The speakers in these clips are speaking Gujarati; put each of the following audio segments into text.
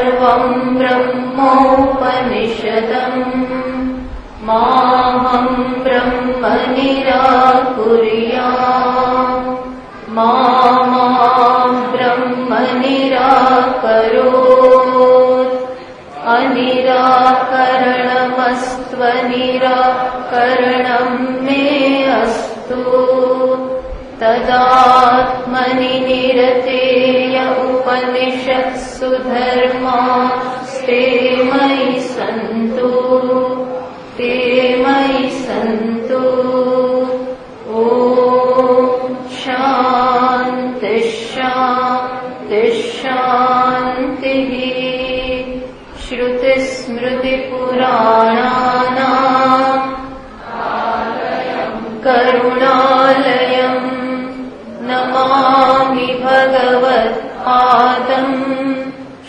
सर्वं ब्रह्मोपनिषदम् माहं ब्रह्म निराकुर्यात् मा ब्रह्म निराकरोत् अनिराकरणमस्त्वनिराकरणं मे अस्तु तदात्मनि निरतेय उपनिषत्सु धर्मास्ते मयि सन्तु ते मयि सन्तु। ॐ शान्ति शान्ति शान्तिः। श्रुतिस्मृतिपुराणानाम् करुणालयम् नमामि भगवत्पादम्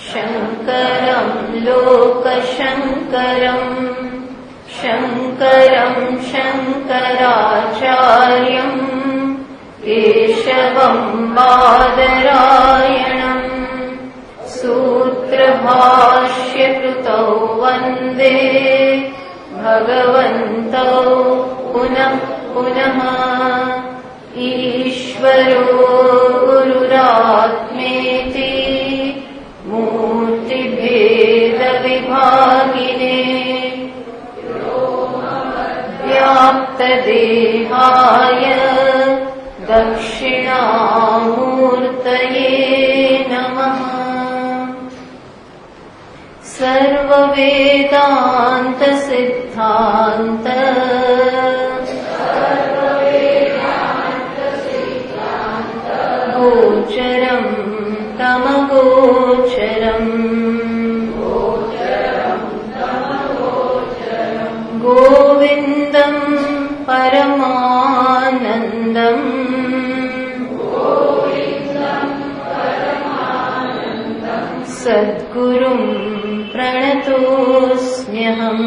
शङ्करं लोकशङ्करम् शङ्करं शङ्कराचार्यम् केशवं बादरायणम् सूत्रभाष्यकृतौ वन्दे भगवन्तौ पुनः पुनः। ईश्वरो गुरुरात्मेति मूर्तिभेदविभागिने व्याप्तदेहाय दक्षिणामूर्तये नमः। सर्ववेदान्तसिद्धान्त गोचरं तमगोचरम् गोविन्दं परमानन्दम् सद्गुरुं प्रणतोऽस्म्यहम्।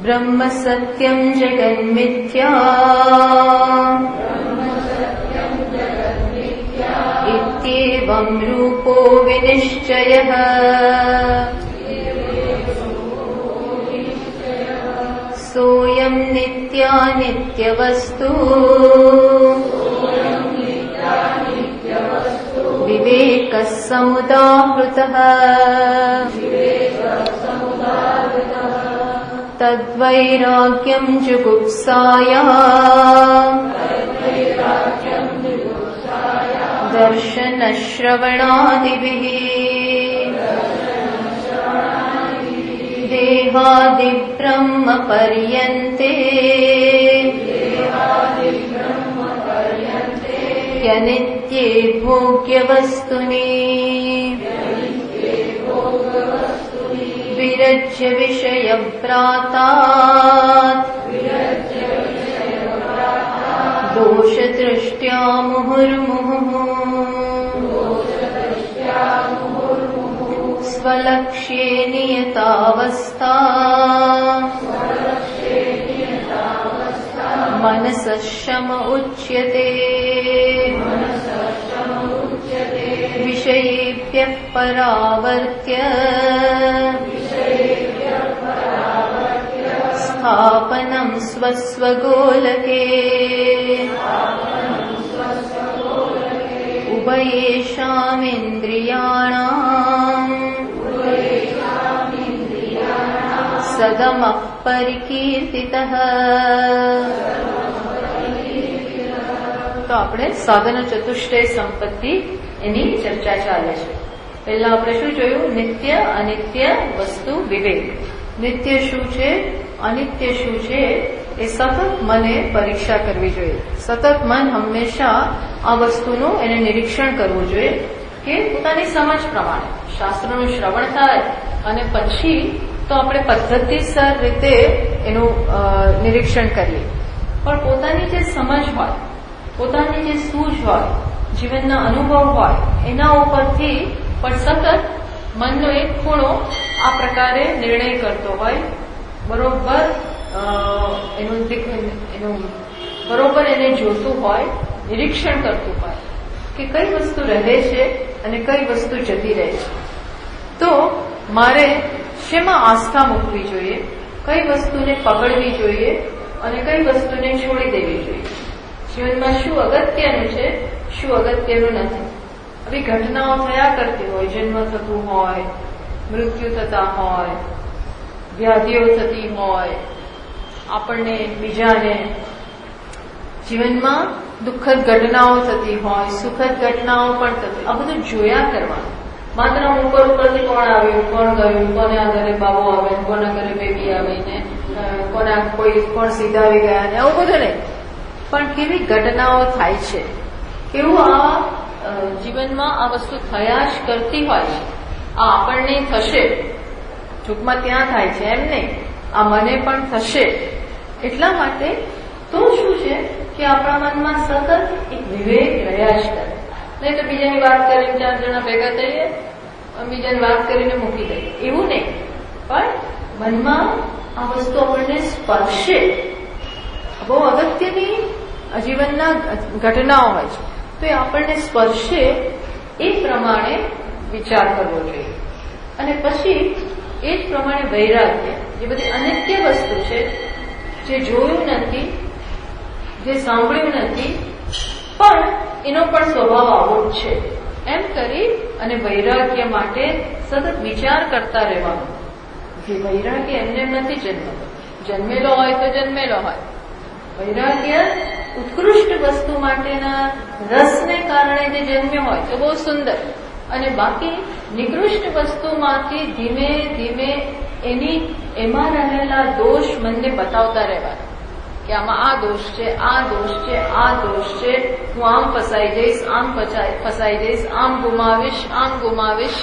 ब्रह्म सत्यं जगन्मिथ्या इत्येवं रूपो विनिश्चयः सोऽयं नित्यानित्यवस्तु विवेकः समुदाहृतः तद्वैराग्यं जुगुप्साया दर्शनश्रवणादिभिः देहादिब्रह्मपर्यन्ते यनित्ये भोग्यवस्तुनि विरज्य विषयभ्रातात् दोषदृष्ट्या मुहुर्मुहुः स्वलक्ष्ये नियतावस्था मनसः शम उच्यते विषयेभ्यः परावर्त्य स्थापनं स्वस्वगोलके उभयेषामिन्द्रियाणाम् सदमः परिकीर्तितः। तो આપણે સાધન ચતુષ્ટય સંપત્તિ એની ચર્ચા ચાલે છે। પહેલા આપણે શું જોયું? નિત્ય અનિત્ય વસ્તુ વિવેક। નિત્ય શું છે, અનિત્ય શું છે એ સતત મને પરીક્ષા કરવી જોઈએ। સતત મન હંમેશા આ વસ્તુનું એને નિરીક્ષણ કરવું જોઈએ કે પોતાની સમજ પ્રમાણે શાસ્ત્રનું શ્રવણ થાય અને પછી તો આપણે પદ્ધતિસર રીતે એનું નિરીક્ષણ કરીએ। પણ પોતાની જે સમજ હોય, પોતાની જે સૂઝ હોય, જીવનના અનુભવ હોય, એના ઉપરથી પણ સતત મનનો એક ખૂણો આ પ્રકારે નિર્ણય કરતો હોય, બરોબર એનું બરોબર એને જોતું હોય, નિરીક્ષણ કરતું હોય કે કઈ વસ્તુ રહે છે અને કઈ વસ્તુ જતી રહે છે, તો મારે શેમાં આસ્થા મૂકવી જોઈએ, કઈ વસ્તુને પકડવી જોઈએ અને કઈ વસ્તુને છોડી દેવી જોઈએ. જીવનમાં શું અગત્યનું છે, શું અગત્યનું નથી. આવી ઘટનાઓ થયા કરતી હોય, જન્મ થતું હોય, મૃત્યુ થતા હોય, વ્યાધિઓ થતી હોય, આપણને બીજાને જીવનમાં દુઃખદ ઘટનાઓ થતી હોય, સુખદ ઘટનાઓ પણ થતી, આ બધું જોયા કરવાનું. માત્ર ઉપરથી કોણ આવ્યું, કોણ ગયું, કોના ઘરે બાબો આવે, કોના ઘરે બેબી આવે ને કોણ સીધા આવી ગયા ને આવું બધું નહીં, પણ કેવી ઘટનાઓ થાય છે, કેવું આ જીવનમાં આ વસ્તુ થયા જ કરતી હોય છે. આ આપણને થશે, ટૂંકમાં ત્યાં થાય છે એમ નહીં, આ મને પણ થશે. એટલા માટે તો શું છે કે આપણા મનમાં સતત એક વિવેક રહ્યા જ કરે. નહીં તો બીજાની વાત કરીને 4 જણા ભેગા થઈએ, બીજાની વાત કરીને મૂકી દઈએ, એવું નહીં. પણ મનમાં આ વસ્તુ આપણને સ્પર્શે, બહુ અગત્યની જીવનના ઘટનાઓ હોય છે, તો એ આપણને સ્પર્શે એ પ્રમાણે વિચાર કરવો જોઈએ. અને પછી એ જ પ્રમાણે વૈરાગ્ય, જે બધી અનિત્ય વસ્તુ છે, જે જોયું નથી, જે સાંભળ્યું નથી, પણ એનો પણ સ્વભાવ આવો જ છે, એમ કરી અને વૈરાગ્ય માટે સતત વિચાર કરતા રહેવાનું. જે વૈરાગ્ય એમને નથી જન્મતો, જન્મેલો હોય તો જન્મેલો હોય. વૈરાગ્ય ઉત્કૃષ્ટ વસ્તુ માટેના રસને કારણે જે જન્મ્યો હોય તો બહુ સુંદર, અને બાકી નિકૃષ્ટ વસ્તુમાંથી ધીમે ધીમે એમાં રહેલા દોષ મનને બતાવતા રહેવાના કે આમાં આ દોષ છે, આ દોષ છે, આ દોષ છે, હું આમ ફસાઈ જઈશ, આમ ફસાઈ જઈશ, આમ ગુમાવીશ.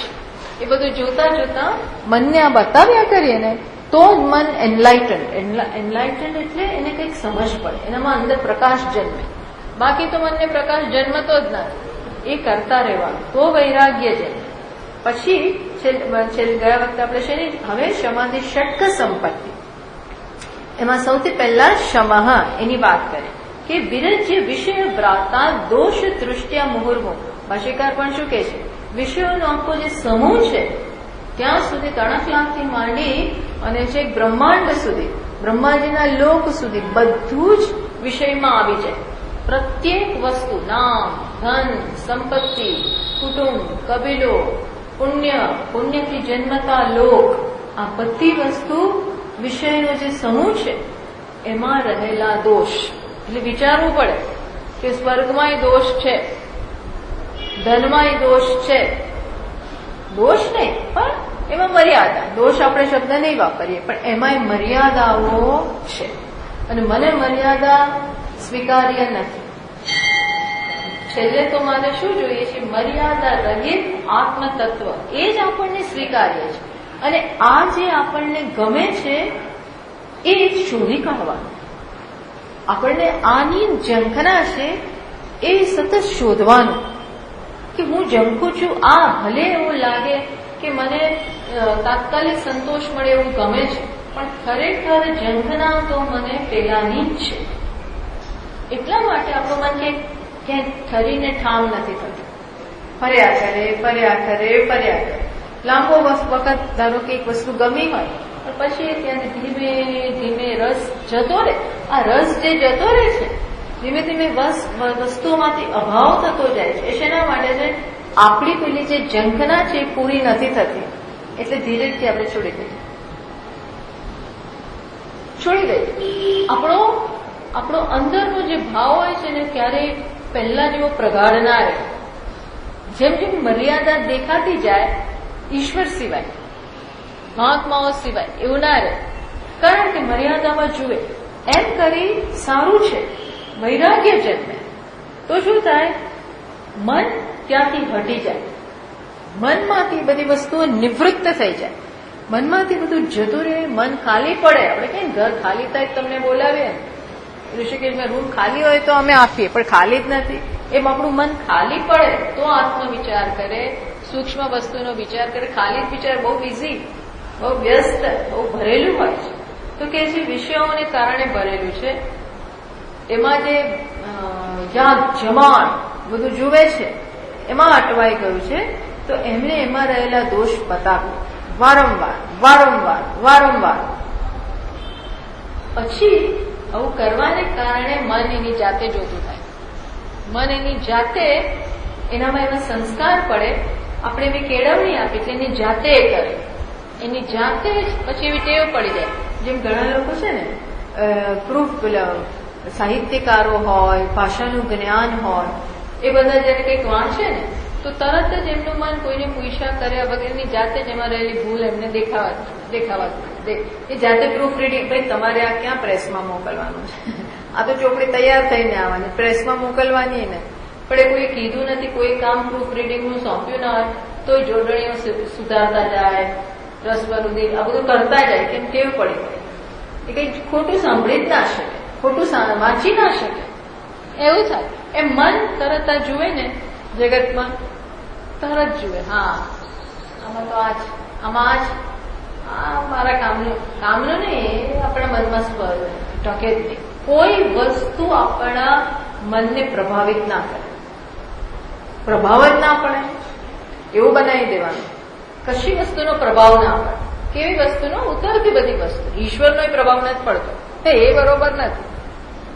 એ બધું જોતા જોતા મનને આ બતાવ્યા કરીએ ને તો જ મન એનલાઇટન્ડ એટલે એને કંઈક સમજ પડે, એનામાં અંદર પ્રકાશ જન્મે. બાકી તો મનને પ્રકાશ જન્મતો જ નથી. એ કરતા રહેવાનું તો વૈરાગ્ય જન્મે. પછી ગયા વખતે આપણે શેની હવે સમાધિ ષટ્ક સંપત્તિ, એમાં સૌથી પહેલા શમઃ એની વાત કરે કે વિરજ્ય વિષય વ્રાતા દોષ દૃષ્ટ્યા મુહુર્મુહ. ભાષ્યકાર પણ શું કહે છે, વિષયોનો આખો જે સમૂહ છે ત્યાં સુધી 3 લાખથી માંડી અને છે બ્રહ્માંડ સુધી, બ્રહ્માજીના લોક સુધી બધું જ વિષયમાં આવી જાય. પ્રત્યેક વસ્તુ, નામ, ધન, સંપત્તિ, કુટુંબ, કબીલો, પુણ્યથી જન્મતા લોક, આ બધી વસ્તુ વિષયનો જે સમૂહ છે એમાં રહેલા દોષ. એટલે વિચારવું પડે કે સ્વર્ગમાંય દોષ છે, ધનમાંય દોષ છે. દોષ નહીં પણ એમાં મર્યાદા. દોષ આપણે શબ્દ નહીં વાપરીએ, પણ એમાંય મર્યાદાઓ છે અને મને મર્યાદા સ્વીકાર્ય નથી. છેલ્લે તો મારે શું જોઈએ છે, મર્યાદા રહિત આત્મતત્વ, એ જ આપણને સ્વીકાર્ય છે. અને આ જે આપણને ગમે છે એ શોધી કાઢવાનું. આપણને આની ઝંખના છે એ સતત શોધવાનું કે હું ઝંખું છું, આ ભલે એવું લાગે કે મને તાત્કાલિક સંતોષ મળે એવું ગમે છે, પણ ખરેખર ઝંખના તો મને પેલાની જ છે. એટલા માટે આપણું મન ક્યાંય ઠરીને ઠામ નથી થતું, ફર્યા કરે. લાંબો વખત ધારો કે એક વસ્તુ ગમી હોય પણ પછી ત્યાંથી ધીમે ધીમે રસ જતો રહે. આ રસ જે જતો રહે છે ધીમે ધીમે વસ્તુઓમાંથી અભાવ થતો જાય છે. એ શેના માટે છે, આપણી પેલી જે ઝંખના છે એ પૂરી નથી થતી, એટલે ધીરેથી આપણે છોડી દઈએ. આપણો અંદરનો જે ભાવ હોય છે ને ક્યારેય પહેલા જેવો પ્રગાઢ ના રહે. જેમ જેમ મર્યાદા દેખાતી જાય, ઈશ્વર સિવાય, મહાત્માઓ સિવાય એવું ના રહે, કારણ કે મર્યાદામાં જુએ. એમ કરી સારું છે, વૈરાગ્ય જન્મે તો શું થાય, મન ત્યાંથી હટી જાય, મનમાંથી બધી વસ્તુઓ નિવૃત્ત થઈ જાય, મનમાંથી બધું જતું રહે, મન ખાલી પડે. આપણે કઈ ઘર ખાલી થાય તમને બોલાવીએ, ઋષિકેશમાં રૂમ ખાલી હોય તો અમે આપીએ, પણ ખાલી જ નથી. એમ આપણું મન ખાલી પડે તો આત્મવિચાર કરે, સૂક્ષ્મ વસ્તુનો વિચાર કરે. ખાલી જ વિચાર બહુ બિઝી, બહુ વ્યસ્ત, બહુ ભરેલું હોય છે. તો કે છે વિષયોને કારણે ભરેલું છે. એમાં જે જમાણ બધું જુએ છે એમાં અટવાઈ ગયું છે, તો એમને એમાં રહેલા દોષ બતાવ્યો વારંવાર વારંવાર વારંવાર. પછી આવું કરવાને કારણે મન એની જાતે જોતું થાય. મન એની જાતે એનામાં એવા સંસ્કાર પડે, આપણે એવી કેળવણી આપી કે એની જાતે એ કરે, એની જાતે જ પછી એવી ટેવ પડી જાય. જેમ ઘણા લોકો છે ને પ્રૂફ સાહિત્યકારો હોય, ભાષાનું જ્ઞાન હોય, એ બધા જયારે કંઈક વાંચે ને તો તરત જ એમનું મન કોઈને પૂછા કર્યા વગરની જાતે જ એમાં રહેલી ભૂલ એમને દેખાવા એ જાતે પ્રૂફ રીડિંગ. ભાઈ તમારે આ ક્યાં પ્રેસમાં મોકલવાનું છે, આ તો ચોપડી તૈયાર થઈને આવવાની, પ્રેસમાં મોકલવાની ને. પણ એ કોઈ કીધું નથી, કોઈ કામ પ્રૂફ રીડિંગનું સોંપ્યું ના હોય તો જોડણીઓ સુધારતા જાય, રસવરુદી આ બધું કરતા જાય, કેમ ટેવ પડી જાય. એ કઈ ખોટું સાંભળી જ ના શકે, ખોટું વાંચી ના શકે, એવું થાય. એ મન તરત આ જુએ ને જગતમાં, તરત જુએ હા આમાં તો આજ, આમાં આજ આ મારા કામનું નહીં, આપણા મનમાં ટકે જ નહીં. કોઈ વસ્તુ આપણા મનને પ્રભાવિત ના કરે, પ્રભાવ જ ના પડે એવું બનાવી દેવાનું. કશી વસ્તુનો પ્રભાવ ના પડે. કેવી વસ્તુનો? ઉતરતી બધી વસ્તુ. ઈશ્વરનો પ્રભાવ નથી પડતો, એ બરોબર નથી.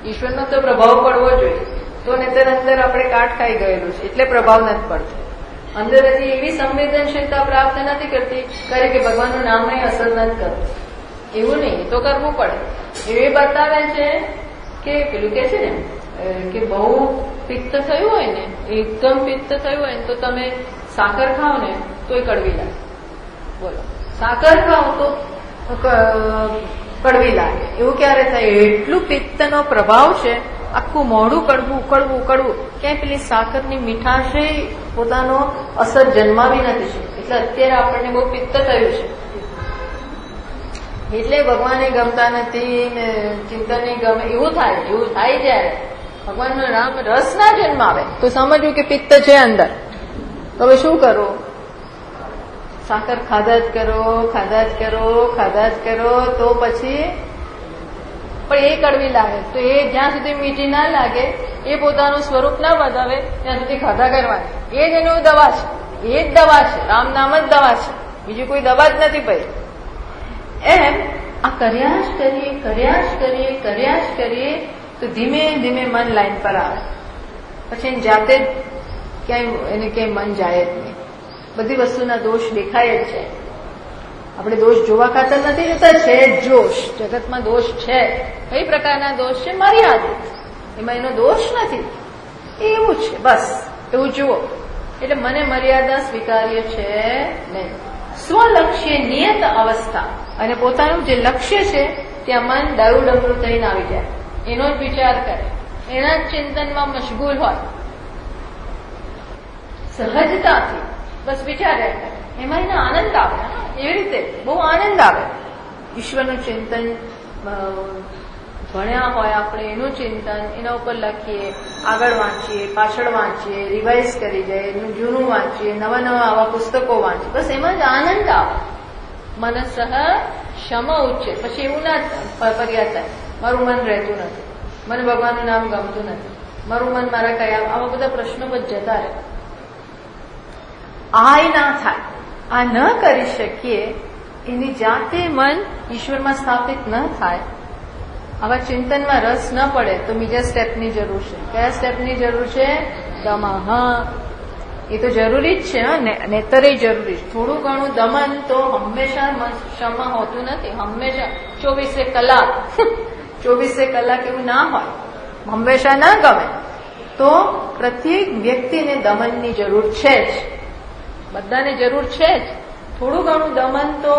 ઈશ્વરનો તો પ્રભાવ પડવો જોઈએ, તો નહીતર અંદર આપણે કાટ ખાઈ ગયેલું છે એટલે પ્રભાવ નથી પડતો. અંદર હજી એવી સંવેદનશીલતા પ્રાપ્ત નથી કરતી કરે કે ભગવાનનું નામ અસર નથી કરતું. એવું નહીં, એ તો કરવું પડે. એ બતાવે છે કે પેલું કે છે ને કે બહુ પિત્ત થયું હોય ને, એકદમ પિત્ત થયું હોય ને તો તમે સાકર ખાઓ ને તોય કડવી લાગે. બોલો, સાકર ખાઓ તો કડવી લાગે. એવું ક્યારે થાય? એટલું પિત્તનો પ્રભાવ છે, આખું મોઢું કડવું કડવું કડવું. ક્યાંય પેલી સાકરની મીઠાશે પોતાનો અસર જન્માવી નથી છે. એટલે અત્યારે આપણને બહુ પિત્ત થયું છે એટલે ભગવાને ગમતા નથી ને ચિંતન ગમે, એવું થાય. એવું થાય જયારે ભગવાનનું નામ રસ ના જન્માવે તો સમજવું કે પિત્ત છે અંદર. તો હવે શું કરવું? સાકર ખાધા જ કરો, ખાધા જ કરો, ખાધા જ કરો, તો પછી પણ એ કડવી લાગે. તો એ જ્યાં સુધી મીઠી ના લાગે, એ પોતાનું સ્વરૂપ ના બતાવે ત્યાં સુધી ખાધા કરવાની. એ જ એનું દવા છે, એ જ દવા છે. રામ નામ જ દવા છે, બીજું કોઈ દવા જ નથી ભાઈ. એમ આ કર્યા જ કરીએ, કર્યા જ કરીએ, કર્યા જ કરીએ તો ધીમે ધીમે મન લાઈન પર આવે. પછી એની જાતે જ ક્યાંય મન જાય જ નહીં. બધી વસ્તુના દોષ દેખાય જ છે. આપણે દોષ જોવા ખાતર નથી જતા, છે જોશ. જગતમાં દોષ છે. કઈ પ્રકારના દોષ છે? મારી આદત, એમાં એનો દોષ નથી, એવું છે બસ. એવું જુઓ એટલે મને મર્યાદા સ્વીકાર્ય છે નહીં. સ્વલક્ષ્ય નિયત અવસ્થા અને પોતાનું જે લક્ષ્ય છે ત્યાં મન ડાયું ડમરું થઈને આવી જાય, એનો જ વિચાર કરે, એના જ ચિંતનમાં મશગુલ હોય, સહજતાથી બસ વિચાર્યા કરે. એમાં એને આનંદ આવે. એવી રીતે બહુ આનંદ આવે. ઈશ્વરનું ચિંતન ભણ્યા હોય આપણે, એનું ચિંતન, એના ઉપર લખીએ, આગળ વાંચીએ, પાછળ વાંચીએ, રિવાઇઝ કરી જાય, એનું જૂનું વાંચીએ, નવા નવા આવા પુસ્તકો વાંચીએ, બસ એમાં જ આનંદ આવે. મનસઃ શમ ઉચ્ચે. પછી એવું ના ફરિયાદ થાય મારું મન રહેતું નથી, મને ભગવાનનું નામ ગમતું નથી, મારું મન મારા કયા, આવા બધા પ્રશ્નો પર જતા રહે. આ ના થાય. આ ન કરી શકીએ, એની જાતે મન ઈશ્વરમાં સ્થાપિત ન થાય, આવા ચિંતનમાં રસ ન પડે તો બીજા સ્ટેપની જરૂર છે. કયા સ્ટેપની જરૂર છે? દમઃ. એ તો જરૂરી જ છે, નેતરે જરૂરી છે. થોડું ઘણું દમન તો હંમેશા ક્ષમા હોતું નથી. હંમેશા 24 કલાક 24 કલાક એવું ના હોય, હંમેશા ના ગમે. તો પ્રત્યેક વ્યક્તિને દમનની જરૂર છે જ, બધાને જરૂર છે જ. થોડું ઘણું દમન તો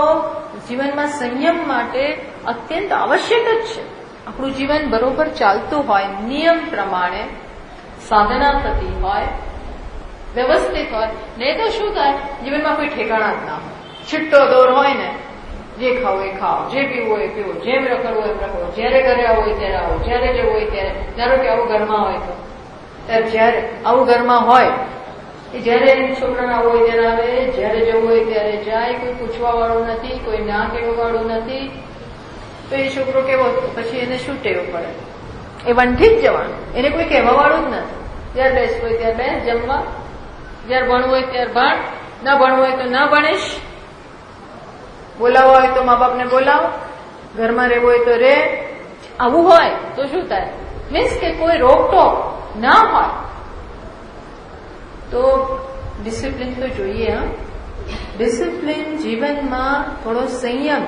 જીવનમાં સંયમ માટે અત્યંત આવશ્યક જ છે. આપણું જીવન બરોબર ચાલતું હોય, નિયમ પ્રમાણે સાધના થતી હોય, વ્યવસ્થિત હોય, નહીં તો શું થાય? જીવનમાં કોઈ ઠેકાણા જ ના હોય. છૂટો દોર હોય ને, જે ખાવ એ ખાઓ, જે પીવું હોય એ પીવો, જેમ રખડવું હોય એમ રખડો, જયારે ઘરે આવો હોય ત્યારે આવો, જયારે જવું હોય ત્યારે. ધારો કે આવું ઘરમાં હોય તો ત્યારે, જયારે આવું ઘરમાં હોય એ જયારે છોકરાને આવું હોય ત્યારે આવે, જયારે જવું હોય ત્યારે જાય. કોઈ પૂછવા વાળું નથી, કોઈ ના કહેવા વાળું નથી. તો એ છોકરો કેવો? પછી એને શું ટેવ પડે? એ વનથી જ જવાનું, એને કોઈ કહેવા વાળું જ નથી. જ્યારે બેસવું હોય ત્યારે બેસ જમવા, જ્યારે ભણવું હોય ત્યારે ભણ, ન ભણવું હોય તો ન ભણીશ, બોલાવવા હોય તો મા બાપને બોલાવો, ઘરમાં રહેવું હોય તો રે. આવું હોય તો શું થાય? મીન્સ કે કોઈ રોકટોક ના હોય તો ડિસિપ્લિન તો જોઈએ. હા, ડિસિપ્લિન જીવનમાં થોડો સંયમ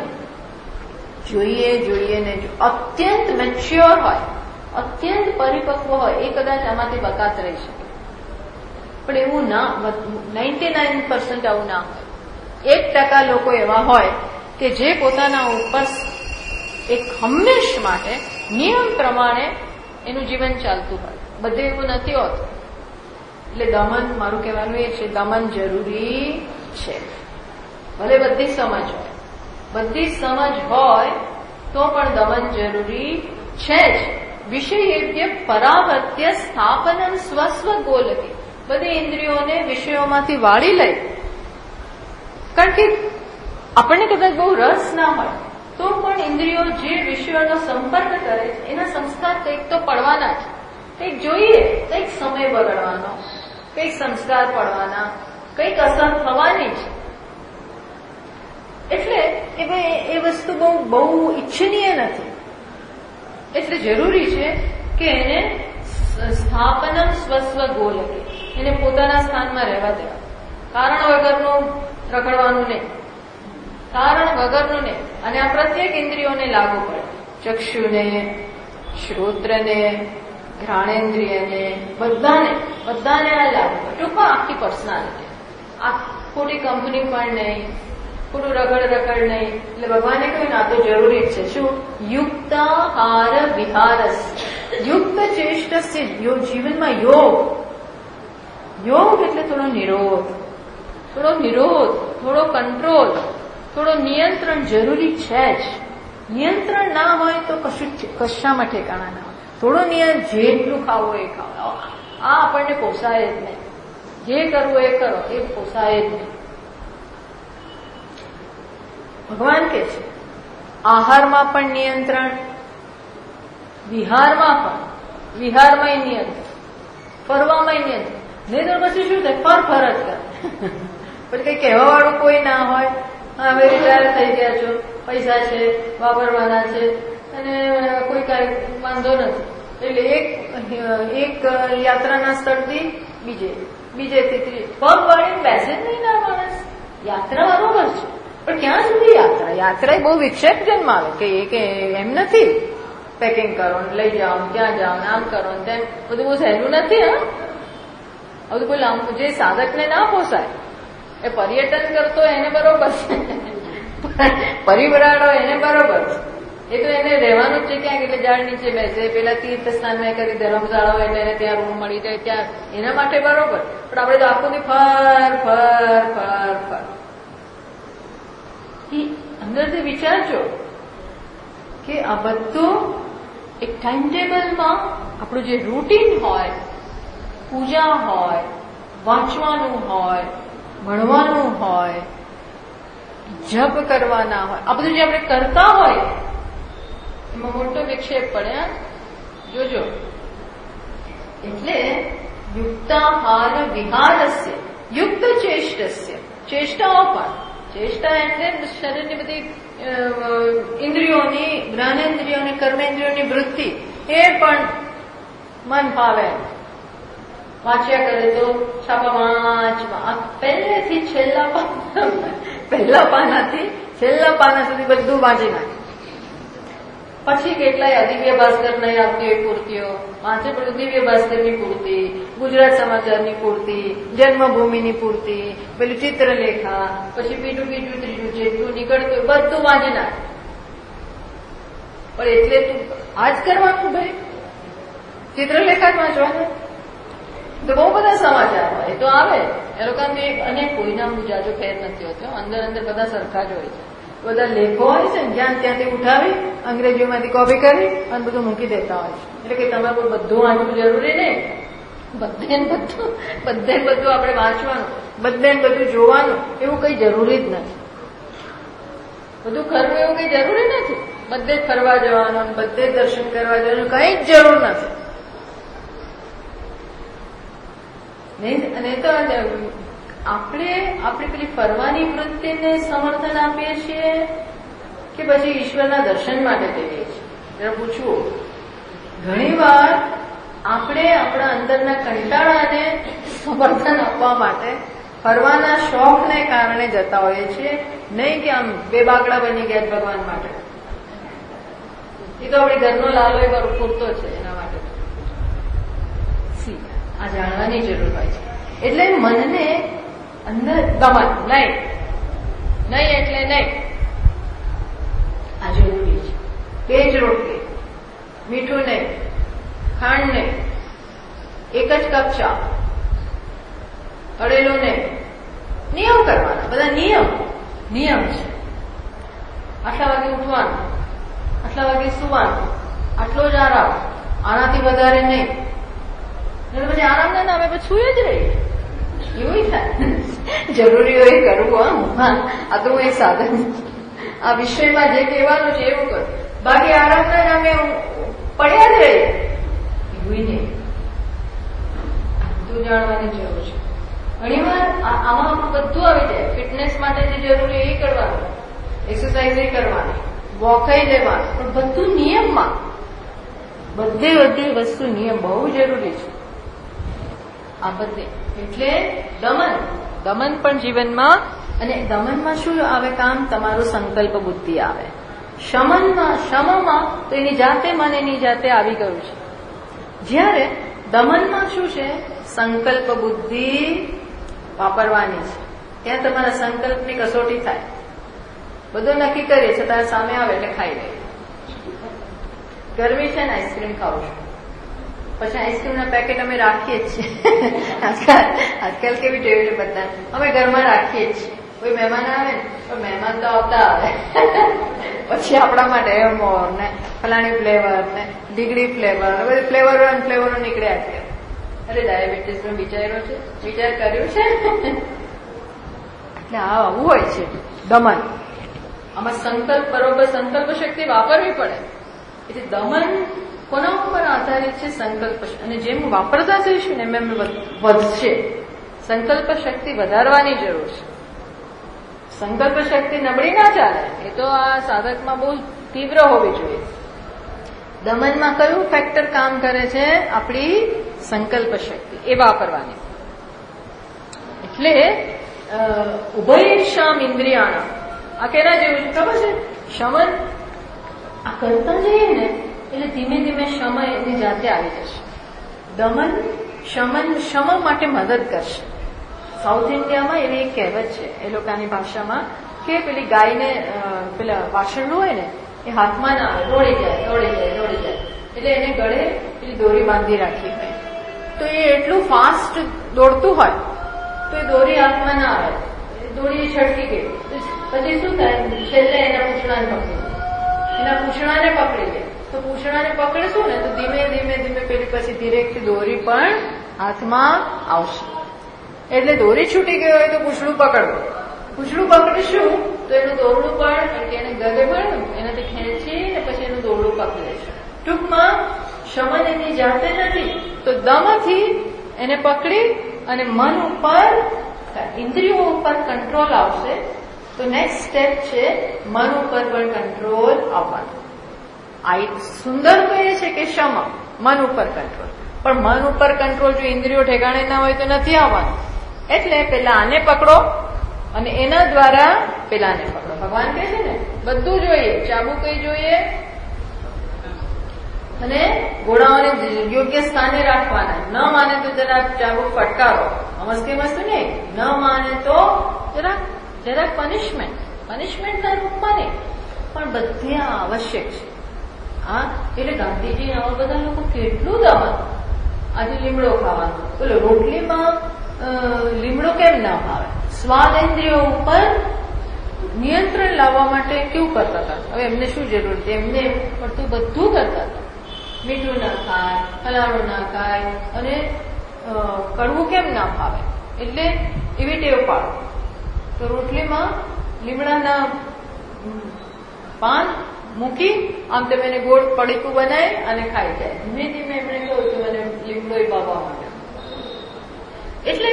જોઈએ ને અત્યંત મેચ્યોર હોય, અત્યંત પરિપક્વ હોય એ કદાચ આમાંથી બકાત રહી શકે, પણ એવું ના, 99% આવું ના હોય. 1% લોકો એવા હોય કે જે પોતાના ઉપર એક હંમેશ માટે નિયમ પ્રમાણે એનું જીવન ચાલતું હોય. બધે એવું નથી હોતું. એટલે દમન, મારું કહેવાનું એ છે, દમન જરૂરી છે. ભલે બધી સમજ હોય, બધી સમજ હોય તો પણ દમન જરૂરી છે જ. વિષયેભ્ય પરાવર્ત્ય સ્થાપનમ સ્વસ્વ ગોલકે. બધી ઇન્દ્રિયોને વિષયોમાંથી વાળી લઈ. કારણ કે આપણને કદાચ બહુ રસ ના હોય તો પણ ઇન્દ્રિયો જે વિષયોનો સંપર્ક કરે છે એના સંસ્કાર કંઈક તો પડવાના છે. કંઈક જોઈએ, કંઈક સમય બગડવાનો, કંઈક સંસ્કાર પડવાના, કંઈક અસર થવાની છે. એટલે એ વસ્તુ બહુ ઈચ્છનીય નથી. એટલે જરૂરી છે કે એને સ્થાપનમ સ્વસ્વ ગોલકે, એને પોતાના સ્થાનમાં રહેવા દેવા. કારણ વગરનું રખડવાનું નહીં, કારણ વગરનું નહીં. અને આ પ્રત્યેક ઇન્દ્રિયોને લાગુ પડે. ચક્ષુને, શ્રોત્રને, ઘ્રાણેન્દ્રિયને, બધાને આ લાગુ પડે. ટૂંકમાં આખી પર્સનાલિટી. આ ખોટી કંપની પણ નહીં, ખોટું રગડ નહીં. એટલે ભગવાને કહ્યું ને આ તો જરૂરી જ છે. શું? યુક્તાહાર વિહારસ, યુક્ત ચેષ્ટસ્ય. જીવનમાં યોગ એટલે થોડો નિરોધ, થોડો કંટ્રોલ, થોડો નિયંત્રણ જરૂરી છે જ. નિયંત્રણ ના હોય તો કશામાં ઠેકાણા ના હોય. થોડો જેટલું ખાવું એ ખાવ, આ આપણને પોસાય જ નહીં. જે કરવું એ કરો, એ પોસાય જ નહીં. ભગવાન કે છે આહારમાં પણ નિયંત્રણ, વિહારમાં નિયંત્રણ, ફરવામાં નિયંત્રણ. નહીં તો પછી શું થાય? ફરજ કરે. પછી કઈ કહેવા વાળું કોઈ ના હોય. હવે રિટાયર થઈ ગયા છો, પૈસા છે, વાપરવાના છે, અને કોઈ કાંઈ વાંધો નથી. એટલે એક યાત્રાના સ્થળથી બીજેથી ત્રીજે પગ વાળીને બેસે જ નહીં ના માણસ. યાત્રા બરોબર છે, પણ ક્યાં સુધી યાત્રા બહુ વિક્ષેપ જન્માવે કે એમ નથી. પેકિંગ કરો ને લઈ જાઓ, ત્યાં જાઓ ને આમ કરો ને તેમ, બધું બહુ સહેલું નથી. હા, બધું કોઈ લાંબુ જે સાધકને ના પોસાય. એ પર્યટન કરતો એને બરોબર છે, પરિભ્રાડો એને બરોબર છે. એ તો એને રહેવાનું જ છે ક્યાંક, એટલે ઝાડ નીચે બેસે, પેલા તીર્થ સ્થાનમાં કરી ધર્મશાળા એટલે એને ત્યાં રૂમ મળી જાય, ત્યાં એના માટે બરોબર. પણ આપણે તો આખું ફર અંદરથી વિચારજો કે આ બધું એક ટાઈમ ટેબલમાં આપણું જે રૂટીન હોય, પૂજા હોય, વાંચવાનું હોય, ભણવાનું હોય, જપ કરવાના હોય, આ બધું જે આપણે કરતા હોય એમાં મોટો વિક્ષેપ પડે. જોજો. એટલે યુક્તાહાર વિહારસ્ય, યુક્ત ચેષ્ટસ્ય, ચેષ્ટાઓ પણ. ચેષ્ટા એટલે શરીરની બધી ઇન્દ્રિયોની, જ્ઞાનેન્દ્રિયોની, કર્મેન્દ્રિયોની વૃત્તિ, એ પણ મન ફાવે વાંચ્યા કરે તો છાપા પહેલેથી પહેલા પાનાથી છેલ્લા પાના સુધી બધું વાંચી નાખે. પછી કેટલાય અદિવ્ય ભાસ્કરની આવતી હોય પૂર્તિઓ વાંચે, પણ દિવ્ય ભાસ્કરની પૂર્તિ, ગુજરાત સમાચારની પૂર્તિ, જન્મભૂમિની પૂર્તિ, પેલું ચિત્રલેખા, પછી બીજું ત્રીજું જેટલું નીકળતું બધું વાંચી નાખે. પણ એટલે તું આ જ કરવાનું ભાઈ, ચિત્રલેખા જ વાંચવાનું. તો બહુ બધા સમાચાર હોય તો આવે એ લોકોને, અને કોઈના જાજો ફેર નથી હોતો. અંદર બધા સરખા જ હોય છે. બધા લેખો હોય છે ને જ્યાં ત્યાંથી ઉઠાવી અંગ્રેજીઓમાંથી કોપી કરી અને બધું મૂકી દેતા હોય છે. એટલે કે તમારે બધું વાંચવું જરૂરી નહીં. બધે બધું આપણે વાંચવાનું, બધે બધું જોવાનું એવું કઈ જરૂરી જ નથી. બધું કરવું એવું કઈ જરૂરી નથી. બધે જ ફરવા જવાનું, બધે જ દર્શન કરવા જવાનું, કઈ જ જરૂર નથી. અને તો આપણે આપણી પેલી ફરવાની વૃત્તિને સમર્થન આપીએ છીએ કે પછી ઈશ્વરના દર્શન માટે કરીએ છીએ? જરા પૂછવું. ઘણી વાર આપણે આપણા અંદરના કંટાળાને સમર્થન આપવા માટે ફરવાના શોખને કારણે જતા હોઈએ છીએ, નહીં કે આમ બે બાકડા બની ગયા ભગવાન માટે. એ તો આપણી ઘરનો લાલો એ પૂરતો છે એના માટે. આ જાણવાની જરૂર હોય છે. એટલે મનને અંદર ગમન નહીં, નહીં એટલે નહીં. આ જરૂરી છે. બે જ રોટલી, મીઠું નહીં, ખાંડ નહીં, એક જ કપ ચા, તળેલું નહીં. નિયમ કરવાના, બધા નિયમ છે. આટલા વાગે ઉઠવાનું, આટલા વાગે સુવાનું, આટલો જ આરામ, આનાથી વધારે નહીં. પછી આરામ ના નામે પછી સુઈ જ રહી. એવું થાય. જરૂરી હોય કરવું. આ તો હું એક સાધન, આ વિષયમાં જે કહેવાનું છે એવું કરું. બાકી આરામના નામે પડ્યા જ રહી. એવું નહીં. બધું જાણવાની જરૂર છે. ઘણી વાર આમાં બધું આવી જાય. ફિટનેસ માટે જે જરૂરી એ કરવાનું, એક્સરસાઇઝ એ કરવાની, વોકઈ લેવાનું, પણ બધું નિયમમાં. બધી વસ્તુ નિયમ બહુ જરૂરી છે આ બધી. એટલે દમન પણ જીવનમાં. અને દમનમાં શું આવે કામ? તમારું સંકલ્પ બુદ્ધિ આવે. શમમાં તો એની જાતે મન એની જાતે આવી ગયું છે. જ્યારે દમનમાં શું છે? સંકલ્પ બુદ્ધિ વાપરવાની છે. ત્યાં તમારા સંકલ્પની કસોટી થાય. બધું નક્કી કરીએ છતાં સામે આવે એટલે ખાઈ લે. ગરમી છે ને આઈસ્ક્રીમ ખાવું છું, પછી આઈસ્ક્રીમના પેકેટ અમે રાખીએ જ છીએ. આજકાલ કેવી ટેવ છે બધા, અમે ઘરમાં રાખીએ જ છીએ. કોઈ મહેમાન આવે ને તો મહેમાન તો આવતા આવે, પછી આપણા માટે એવમોર ને ફલાણી ફ્લેવર ને ડીગડી ફ્લેવર, હવે ફ્લેવરો નીકળ્યા છે. અરે ડાયાબિટીસ નો વિચાર કર્યું છે. એટલે આવું હોય છે દમન. આમાં સંકલ્પ શક્તિ વાપરવી પડે. એટલે દમન કોના ઉપર આધારિત છે? સંકલ્પ. અને જેમ વાપરતા જઈશું ને એમ વધશે. સંકલ્પ શક્તિ વધારવાની જરૂર છે. સંકલ્પ શક્તિ નબળી ના ચાલે. એ તો આ સાધકમાં બહુ તીવ્ર હોવી જોઈએ. દમનમાં કયું ફેક્ટર કામ કરે છે? આપણી સંકલ્પ શક્તિ, એ વાપરવાની. એટલે ઉભયશામ ઇન્દ્રિયાણા, આ કેના જેવું છે ખબર છે? શમન આ કરતા જઈએ ને એટલે ધીમે ધીમે શમ એની જાતે આવી જશે. દમન શમ માટે મદદ કરશે. સાઉથ ઇન્ડિયામાં એવી એક કહેવત છે એ લોકોની ભાષામાં કે પેલી ગાયને પેલા વાછરડું હોય ને એ હાથમાં ના આવે, દોડી જાય. એટલે એને ગળે પેલી દોરી બાંધી રાખી હોય. તો એ એટલું ફાસ્ટ દોડતું હોય તો એ દોરી હાથમાં ના આવે, દોરી છટકી ગઈ. પછી શું થાય? છેલ્લે એના પૂંછડાને પકડી લે. તો પૂંછડાને પકડશું ને તો ધીમે ધીમે પેલી પછી ધીરેકથી દોરી પણ હાથમાં આવશે. એટલે દોરી છૂટી ગઈ હોય તો પૂંછડું પકડવું. પૂંછડું પકડીશું તો એનું દોરડું પણ એને ગલે પણ એનાથી ખેંચીને પછી એનું દોરડું પકડી લેશે. ટૂંકમાં શમન એની જાતે નથી, તો દમથી એને પકડી અને મન ઉપર, ઇન્દ્રિયો ઉપર કંટ્રોલ આવશે. તો નેક્સ્ટ સ્ટેપ છે મન ઉપર પણ કંટ્રોલ આવવાનો. આ સુંદર કહે છે કે શમ, મન ઉપર કંટ્રોલ. પણ મન ઉપર કંટ્રોલ જો ઇન્દ્રિયો ઠેકાણે ના હોય તો નથી આવવાનું. એટલે પેલા આને પકડો અને એના દ્વારા પેલાને પકડો. ભગવાન કહે છે ને બધું જોઈએ, ચાબુક જોઈએ અને ઘોડાઓને યોગ્ય સ્થાને રાખવાના. ન માને તો જરા ચાબુક ફટકારો. મસ્તી નહીં. ન માને તો જરાક પનિશમેન્ટના રૂપમાં નહીં, પણ બધે આ આવશ્યક છે. હા, એટલે ગાંધીજી આવા બધા લોકો કેટલું દમન. આજે લીમડો ખાવાનો, બોલો રોટલીમાં લીમડો કેમ ના ભાવે? સ્વાદેન્દ્રિયો ઉપર નિયંત્રણ લાવવા માટે કેવું કરતા હતા? હવે એમને શું જરૂર છે? એમને પડતું બધું કરતા હતા. મીઠું ના ખાય, ફલાણું ના ખાય, અને કડવું કેમ ના ભાવે? એટલે એવી ટેવ પાડો. તો રોટલીમાં લીમડાના પાન મૂકી આમ તેમ એને ગોળ પડીકું બનાવી અને ખાઈ જાય. ધીમે ધીમે એમણે કહ્યું કે મને લીમડોય ભાવવા માંડ્યો, એટલે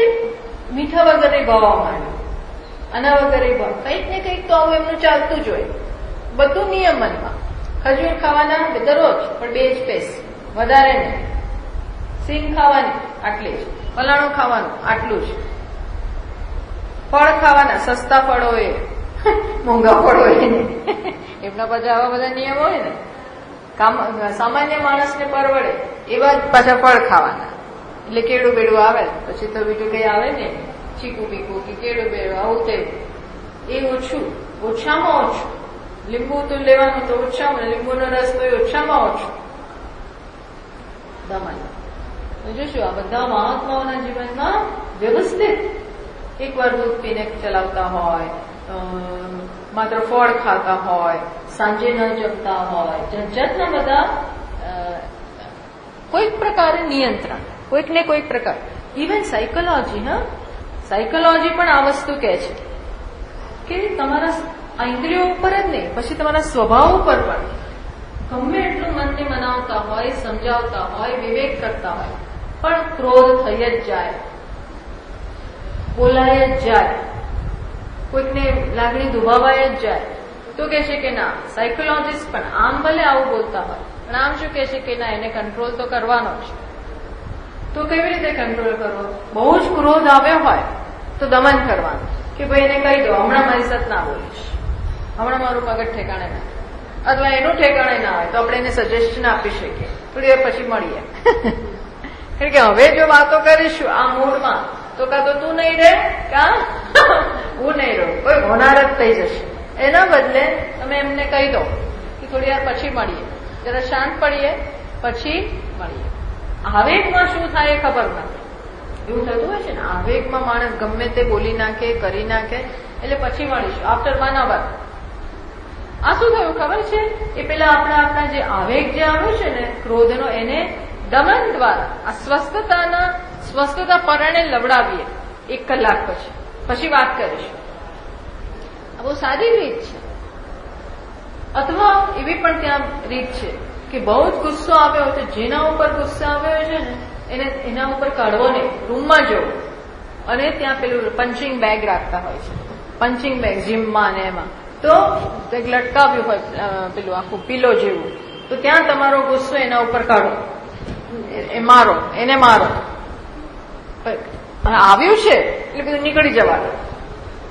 મીઠા વગરે ભાવવા માંડ્યું, આના વગરે ભાવ. કંઈક ને કંઈક તો આવું એમનું ચાલતું જ હોય, બધું નિયમનમાં. ખજૂર ખાવાના દરરોજ, પણ 2 જ પેસ, વધારે નહીં. સિંગ ખાવાની આટલી જ, ફલાણું ખાવાનું આટલું જ. ફળ ખાવાના, સસ્તા ફળ હોય, મોંઘા ફળ હોય ને, એમના પાછા આવા બધા નિયમ હોય ને. સામાન્ય માણસને પરવડે એવા પાછા ફળ ખાવાના. એટલે કેળું બેડું આવે, પછી તો બીજું કઈ આવે ને, ચીકુ બીકુ કે કેળું બેડું આવું તેવું, એ ઓછું, ઓછામાં ઓછું. લીંબુ તો લેવાનું તો ઓછામાં, લીંબુનો રસ તો ઓછામાં ઓછું. દમન જોશું આ બધા મહાત્માઓના જીવનમાં વ્યવસ્થિત એકવાર દૂધ પીને ચલાવતા હોય, માત્ર ફળ ખાતા હોય, સાંજે ન જમતા હોય, જાતના બધા કોઈક પ્રકારે નિયંત્રણ, કોઈક ને કોઈક પ્રકાર. ઇવન સાયકોલોજી, સાયકોલોજી પણ આ વસ્તુ કહે છે કે તમારા આ ઇન્દ્રિયો ઉપર જ નહીં, પછી તમારા સ્વભાવ ઉપર પણ ગમે એટલું મનને મનાવતા હોય, સમજાવતા હોય, વિવેક કરતા હોય, પણ ક્રોધ થઈ જ જાય, બોલાય જ જાય, કોઈકને લાગણી દુભાવાય જ જાય. તો કે છે કે ના, સાયકોલોજીસ્ટ પણ આમ ભલે આવું બોલતા હોય, પણ આમ શું કે છે કે ના, એને કંટ્રોલ તો કરવાનો જ. તો કેવી રીતે કંટ્રોલ કરવો? બહુ જ ક્રોધ આવ્યો હોય તો દમન કરવાનું, કે ભાઈ એને કહી દો હમણાં મારી સાથે ના બોલીશ, હમણાં મારું મગજ ઠેકાણે ના, અથવા એનું ઠેકાણે ના હોય તો આપણે એને સજેશન આપી શકીએ, થોડી વાર પછી મળીએ. કારણ કે હવે જો વાતો કરીશું આ મૂડમાં, તો કાં તો તું નહીં રહે, કાં હું નહીં રહું, કોઈ હોનારત થઈ જશે. એના બદલે તમે એમને કહી દો કે થોડી વાર પછી મળીએ, જરા શાંત પડીએ, પછી મળીએ. આવેગમાં શું થાય એ ખબર નથી. એવું થતું હોય છે ને, આવેગમાં માણસ ગમે તે બોલી નાખે, કરી નાખે, એટલે પછી મળીશું આફ્ટર 1 hour. આ શું થયું ખબર છે? એ પેલા આપણા જે આવેગ જે આવ્યો છે ને ક્રોધનો, એને દમન દ્વારા આ સ્વસ્થતા પરણે લવડાવીએ 1 કલાક પછી વાત કરીશું. આ બહુ સારી રીત છે. અથવા એવી પણ ત્યાં રીત છે કે બહુ જ ગુસ્સો આવ્યો હોય તો જેના ઉપર ગુસ્સો આવ્યો છે ને એના ઉપર કાઢવો નહીં, રૂમમાં જવું અને ત્યાં પેલું પંચિંગ બેગ રાખતા હોય છે, પંચિંગ બેગ જીમમાં ને એમાં, તો એક લટકાવ્યું હોય પેલું આખું પીલો જેવું, તો ત્યાં તમારો ગુસ્સો એના ઉપર કાઢો, એને મારો. આવ્યું છે એટલે બધું નીકળી જવાનું.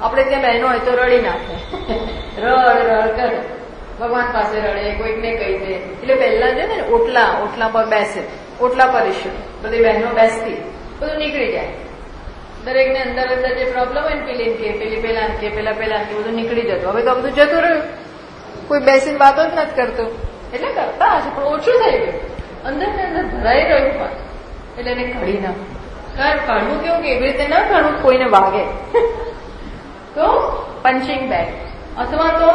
આપણે ત્યાં બહેનો હોય તો રડી નાખે, રડ કરે, ભગવાન પાસે રડે, કોઈકને કહી દે. એટલે પહેલા છે ને ઓટલા પર બેસે, ઓટલા પર ઇશ્યુ બધી બહેનો બેસતી, બધું નીકળી જાય. દરેકને અંદર જે પ્રોબ્લેમ હોય ને પેલી કે પેલી પેલા કે પેલા કે બધું નીકળી જતું. હવે તો બધું જતું રહ્યું, કોઈ બેસીને વાતો જ નથી કરતું. એટલે કરતા હશે પણ ઓછું થઈ ગયું, અંદર ને અંદર ભરાઈ રહ્યું હોય એટલે એને કાઢી નાખું. કાઢવું કેવું કે એવી રીતે ના કાઢવું કોઈને વાગે. તો પંચિંગ બેગ, અથવા તો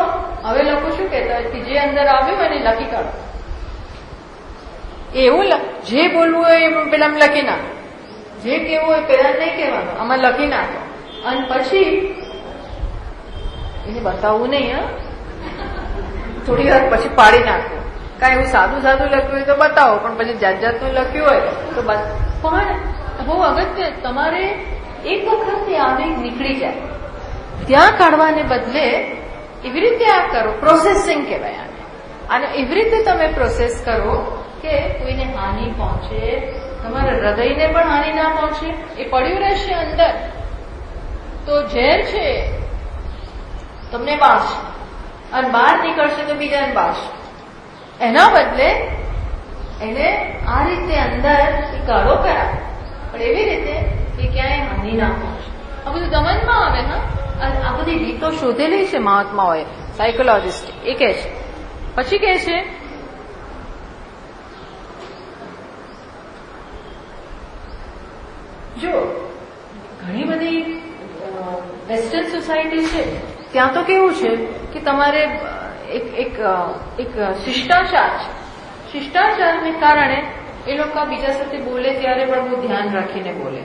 હવે લોકો શું કહેતા હોય કે જે અંદર આવ્યું હોય એને લખી કાઢો. એવું જે બોલવું હોય એ પેલા લખી નાખો, જે કેવું હોય પેલા નહીં કહેવાનું, આમાં લખી નાખો. અને પછી એને બતાવવું નહીં, થોડી વાર પછી પાડી નાખવું. કાંઈ એવું સાદું લખ્યું હોય તો બતાવો, પણ પછી જાતનું લખ્યું હોય તો પણ બહુ અગત્ય, તમારે એક વખત આવેગ નીકળી જાય ત્યાં કાઢવાને બદલે એવી રીતે આ કરો, પ્રોસેસિંગ કહેવાય આને. અને એવી રીતે તમે પ્રોસેસ કરો કે કોઈને હાનિ પહોંચે, તમારા હૃદયને પણ હાનિ ના પહોંચે. એ પડ્યું રહેશે અંદર તો ઝેર છે, તમને બાળશે, અને બહાર નીકળશે તો બીજાને બાળશે. એના બદલે એને આ રીતે અંદર કાઢો કરાય, પણ એવી રીતે કે ક્યાંય હાનિ ના પહોંચે. આ બધું દમનમાં આવે. આ બધી રીતો શોધેલી છે મહાત્માઓએ, સાયકોલોજીસ્ટ. એ કહે છે. પછી કહે છે જો ઘણી બધી વેસ્ટર્ન સોસાયટી છે ત્યાં તો કેવું છે કે તમારે એક શિષ્ટાચાર છે. શિષ્ટાચારને કારણે એ લોકો બીજા સાથે બોલે ત્યારે પણ બહુ ધ્યાન રાખીને બોલે.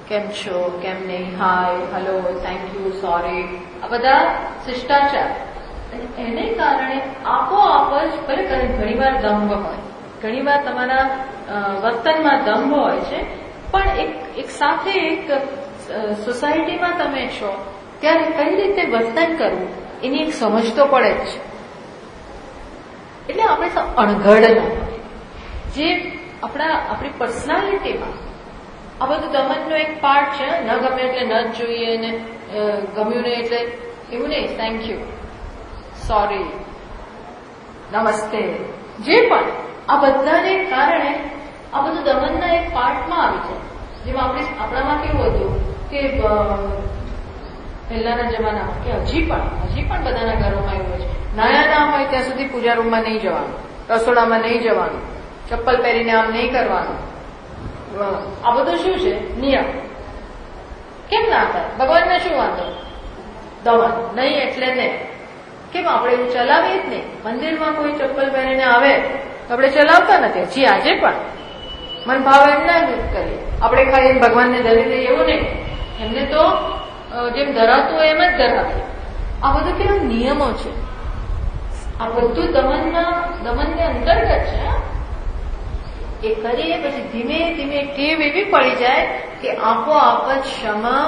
કેમ છો, કેમ નહીં, હાય, હલો, થેન્ક યુ, સોરી, આ બધા શિષ્ટાચાર. એને કારણે આપોઆપ જ ભલે ઘણીવાર દંભ હોય, ઘણીવાર તમારા વર્તનમાં દંભ હોય છે, પણ એક સાથે એક સોસાયટીમાં તમે છો ત્યારે કઈ રીતે વર્તન કરવું એની એક સમજ તો પડે જ છે. એટલે આપણે અણઘડ ન હોય જે આપણી પર્સનાલિટીમાં આ બધું દમનનો એક પાર્ટ છે. ન ગમે એટલે ન જ જોઈએ, ને ગમ્યું નહીં એટલે એવું નહીં, થેન્ક યુ, સોરી, નમસ્તે, જે પણ આ બધાને કારણે આ બધું દમનના એક પાર્ટમાં આવી જાય. જેમ આપણામાં કેવું હતું કે પહેલાના જમાનામાં કે હજી પણ બધાના ઘરોમાં એવું છે, નાના ના હોય ત્યાં સુધી પૂજા રૂમમાં નહીં જવાનું, રસોડામાં નહીં જવાનું, ચપ્પલ પહેરીને આમ નહીં કરવાનું. આ બધું શું છે? નિયમ. કેમ ના થાય? ભગવાનને શું વાંધો? દમન નહીં એટલે નહીં. કેમ આપણે એવું ચલાવીએ જ નહીં? મંદિરમાં કોઈ ચપ્પલ પહેરીને આવે તો આપણે ચલાવતા નથી. હજી આજે પણ મન ભાવ એમ ના કરીએ. આપણે ખાલી ભગવાનને ધરી દઈએ એવું નહીં. એમને તો જેમ ધરાવતું હોય એમ જ ધરાવે. આ બધું કેવા નિયમો છે. આ બધું દમનને અંતર્ગત છે. એ કરીએ પછી ધીમે ધીમે ટેવ એવી પડી જાય કે આપોઆપ જ ક્ષમા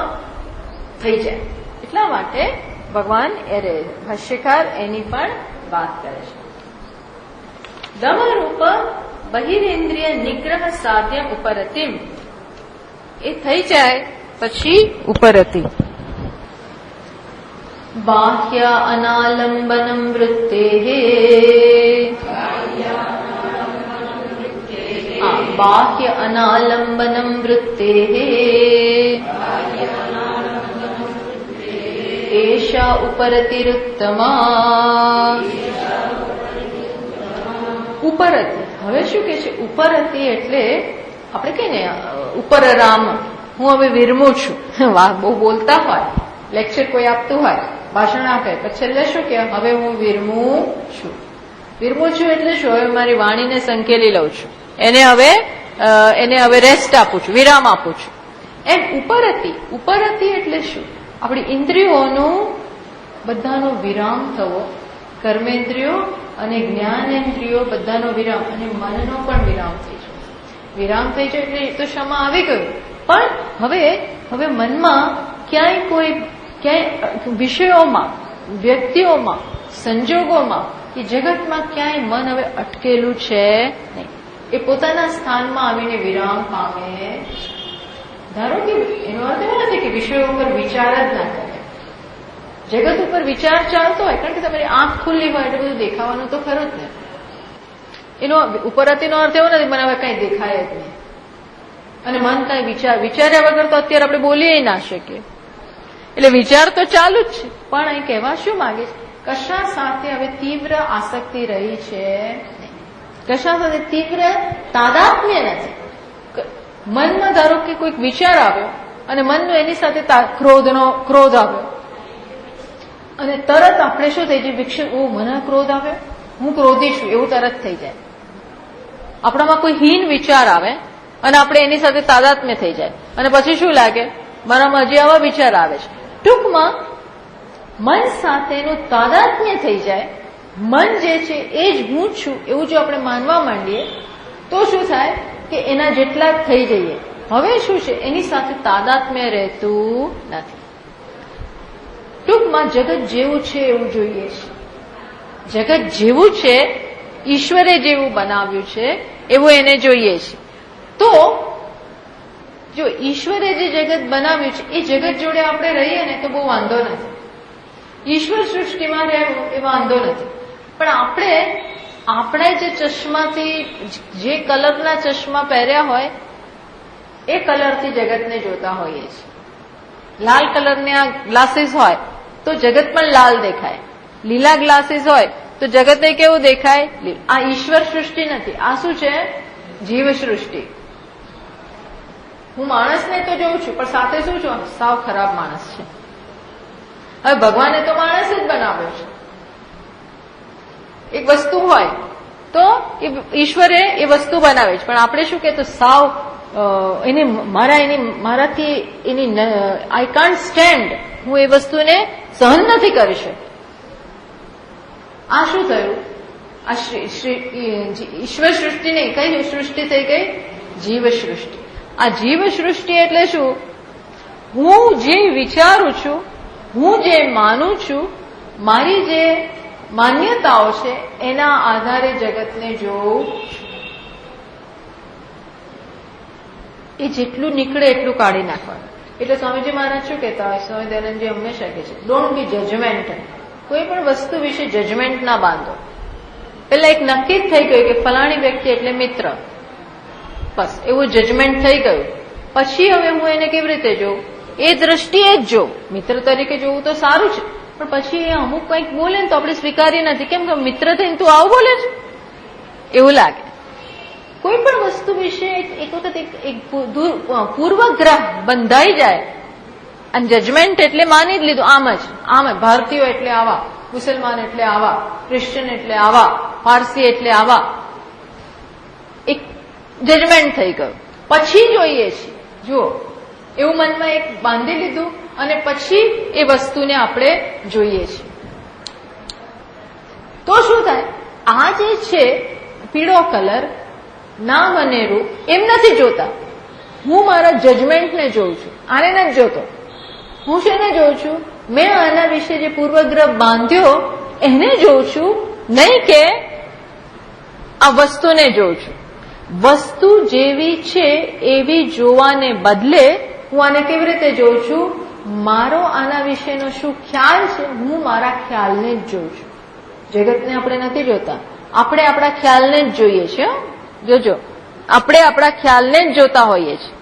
થઈ જાય. એટલા માટે ભગવાન ભાષ્યકાર એની પણ વાત કરે છે. દમરૂપ બહિરેન્દ્રિય નિગ્રહ સાધ્ય ઉપરતિમ, એ થઈ જાય પછી ઉપરતિ. બાહ્ય અનાલંબનમ વૃત્તે, બાહ્ય અનાલંબનમ વૃત્તે એષા ઉપરતિરુત્તમા. ઉપરતિ, હવે શું કે છે? ઉપરતિ એટલે આપણે કહીએ ને ઉપર રામ, હું હવે વિરમું છું. બહુ બોલતા હોય, લેક્ચર કોઈ આપતું હોય, ભાષણ આપે, પછી છેલ્લે શું કે હવે હું વિરમું છું. વિરમું છું એટલે શું? હવે મારી વાણીને સંકેલી લઉં છું, એને હવે રેસ્ટ આપું છું, વિરામ આપું છું. એમ ઉપરતિ એટલે શું? આપણી ઇન્દ્રિયોનું બધાનો વિરામ થવો, કર્મેન્દ્રિયો અને જ્ઞાનેન્દ્રિયો બધાનો વિરામ, અને મનનો પણ વિરામ થઈ જાય. વિરામ થઈ જાય એટલે તો ક્ષમા આવી ગયું. પણ હવે મનમાં ક્યાંય વિષયોમાં, વ્યક્તિઓમાં, સંજોગોમાં કે જગતમાં ક્યાંય મન હવે અટકેલું છે નહીં. એ પોતાના સ્થાનમાં આવીને વિરામ પામે. ધારો કે એનો અર્થ એવો નથી કે વિષયો ઉપર વિચાર જ ના કરે. જગત ઉપર વિચાર ચાલતો હોય, કારણ કે તમારી આંખ ખુલ્લી હોય એટલે બધું દેખાવાનું તો ખરું જ ને. એનો ઉપરતીનો અર્થ એવો નથી મને હવે કઈ દેખાય જ નહીં, અને મન કઈ વિચાર્યા વગર તો અત્યારે આપણે બોલી ના શકીએ. એટલે વિચાર તો ચાલુ જ છે, પણ અહીં કહેવા શું માંગે છે? કશા સાથે હવે તીવ્ર આસક્તિ રહી છે નહીં, કશા સાથે તીવ્ર તાદાત્મ્ય નથી. મનમાં ધારો કે કોઈક વિચાર આવ્યો અને મનનો એની સાથે ક્રોધ આવ્યો, અને તરત આપણે શું થઈ જાય? વિક્ષેપ, મને ક્રોધ આવ્યો, હું ક્રોધી છું, એવું તરત થઈ જાય. આપણામાં કોઈ હીન વિચાર આવે અને આપણે એની સાથે તાદાત્મ્ય થઈ જાય, અને પછી શું લાગે? મારામાં હજી આવા વિચાર આવે છે. ટૂંકમાં મન સાથેનું તાદાત્મ્ય થઈ જાય. મન જે છે એ જ હું છું એવું જો આપણે માનવા માંડીએ તો શું થાય કે એના જેટલા જ થઈ જઈએ. હવે શું છે? એની સાથે તાદાત્મ્ય રહેતું નથી. ટૂંકમાં જગત જેવું છે એવું જોઈએ છે. જગત જેવું છે, ઈશ્વરે જેવું બનાવ્યું છે એવું એને જોઈએ છે. તો જો ઈશ્વરે જે જગત બનાવ્યું છે એ જગત જોડે આપણે રહીએ ને તો બહુ વાંધો નથી. ઈશ્વર સૃષ્ટિમાં રહેવું એ વાંધો નથી. પણ આપણે જે ચશ્માથી, જે કલરના ચશ્મા પહેર્યા હોય એ કલરથી જગતને જોતા હોઈએ છીએ. લાલ કલરના ગ્લાસીસ હોય તો જગત પણ લાલ દેખાય, લીલા ગ્લાસીસ હોય તો જગતને કેવું દેખાય? આ ઈશ્વર સૃષ્ટિ નથી, આ શું છે? જીવ સૃષ્ટિ. હું માણસને તો જોઉં છું પણ સાથે શું છું? સાવ ખરાબ માણસ છે. હવે ભગવાને તો માણસ જ બનાવ્યો છે. એક વસ્તુ હોય તો ઈશ્વરે એ વસ્તુ બનાવે છે, પણ આપણે શું કહેતો? સાવ મારાથી આઈ કાન્ટ સ્ટેન્ડ, હું એ વસ્તુને સહન નથી કરી શકતો. આ શું થયું? આ ઈશ્વર સૃષ્ટિ નહીં, કઈ સૃષ્ટિ થઈ ગઈ? જીવ સૃષ્ટિ. આ જીવ સૃષ્ટિ એટલે શું? હું જે વિચારું છું, હું જે માનું છું, મારી જે માન્યતાઓ છે એના આધારે જગતને જોઉં છું. એ જેટલું નીકળે એટલું કાઢી નાખવાનું. એટલે સ્વામીજી મહારાજ શું કહેતા હોય? સ્વામી દયાનંદજી હંમેશા કહે છે, ડોન્ટ બી જજમેન્ટલ. કોઈ પણ વસ્તુ વિશે જજમેન્ટ ના બાંધો. પેલા એક નક્કી જ થઈ ગયું કે ફલાણી વ્યક્તિ એટલે મિત્ર, બસ એવું જજમેન્ટ થઈ ગયું. પછી હવે હું એને કેવી રીતે જોઉં? એ દ્રષ્ટિએ જ જોઉં. મિત્ર તરીકે જોવું તો સારું છે, પણ પછી એ અમુક કંઈક બોલે ને તો આપણે સ્વીકારી નથી. કેમ કે મિત્ર થઈને તું આવું બોલે છે એવું લાગે. કોઈ પણ વસ્તુ વિશે એક વખત એક પૂર્વગ્રહ બંધાઈ જાય અને જજમેન્ટ એટલે માની જ લીધું, આમ જ ભારતીયો એટલે આવા, મુસલમાન એટલે આવા, ક્રિશ્ચિયન એટલે આવા, પારસી એટલે આવા, એક જજમેન્ટ થઈ ગયું. પછી જોઈએ છીએ, જુઓ એવું મનમાં એક બાંધી લીધું અને પછી એ વસ્તુને આપણે જોઈએ છીએ. તો શું થાય? આ જે છે પીળો કલર, નામ અને રૂપ એમ નથી જોતા. હું મારા જજમેન્ટને જોઉં છું, આને નથી જોતો. હું શેને જોઉં છું? મેં આના વિશે જે પૂર્વગ્રહ બાંધ્યો એને જોઉં છું, નહીં કે આ વસ્તુને જોઉં છું. વસ્તુ જેવી છે એવી જોવાને બદલે હું આને કેવી રીતે જોઉં છું? મારો આના વિશેનો શું ખ્યાલ છે, હું મારા ખ્યાલને જ જોઉં છું. જગતને આપણે નથી જોતા, આપણે આપણા ખ્યાલને જ જોઈએ છીએ. જોજો, આપણે આપણા ખ્યાલને જ જોતા હોઈએ છીએ.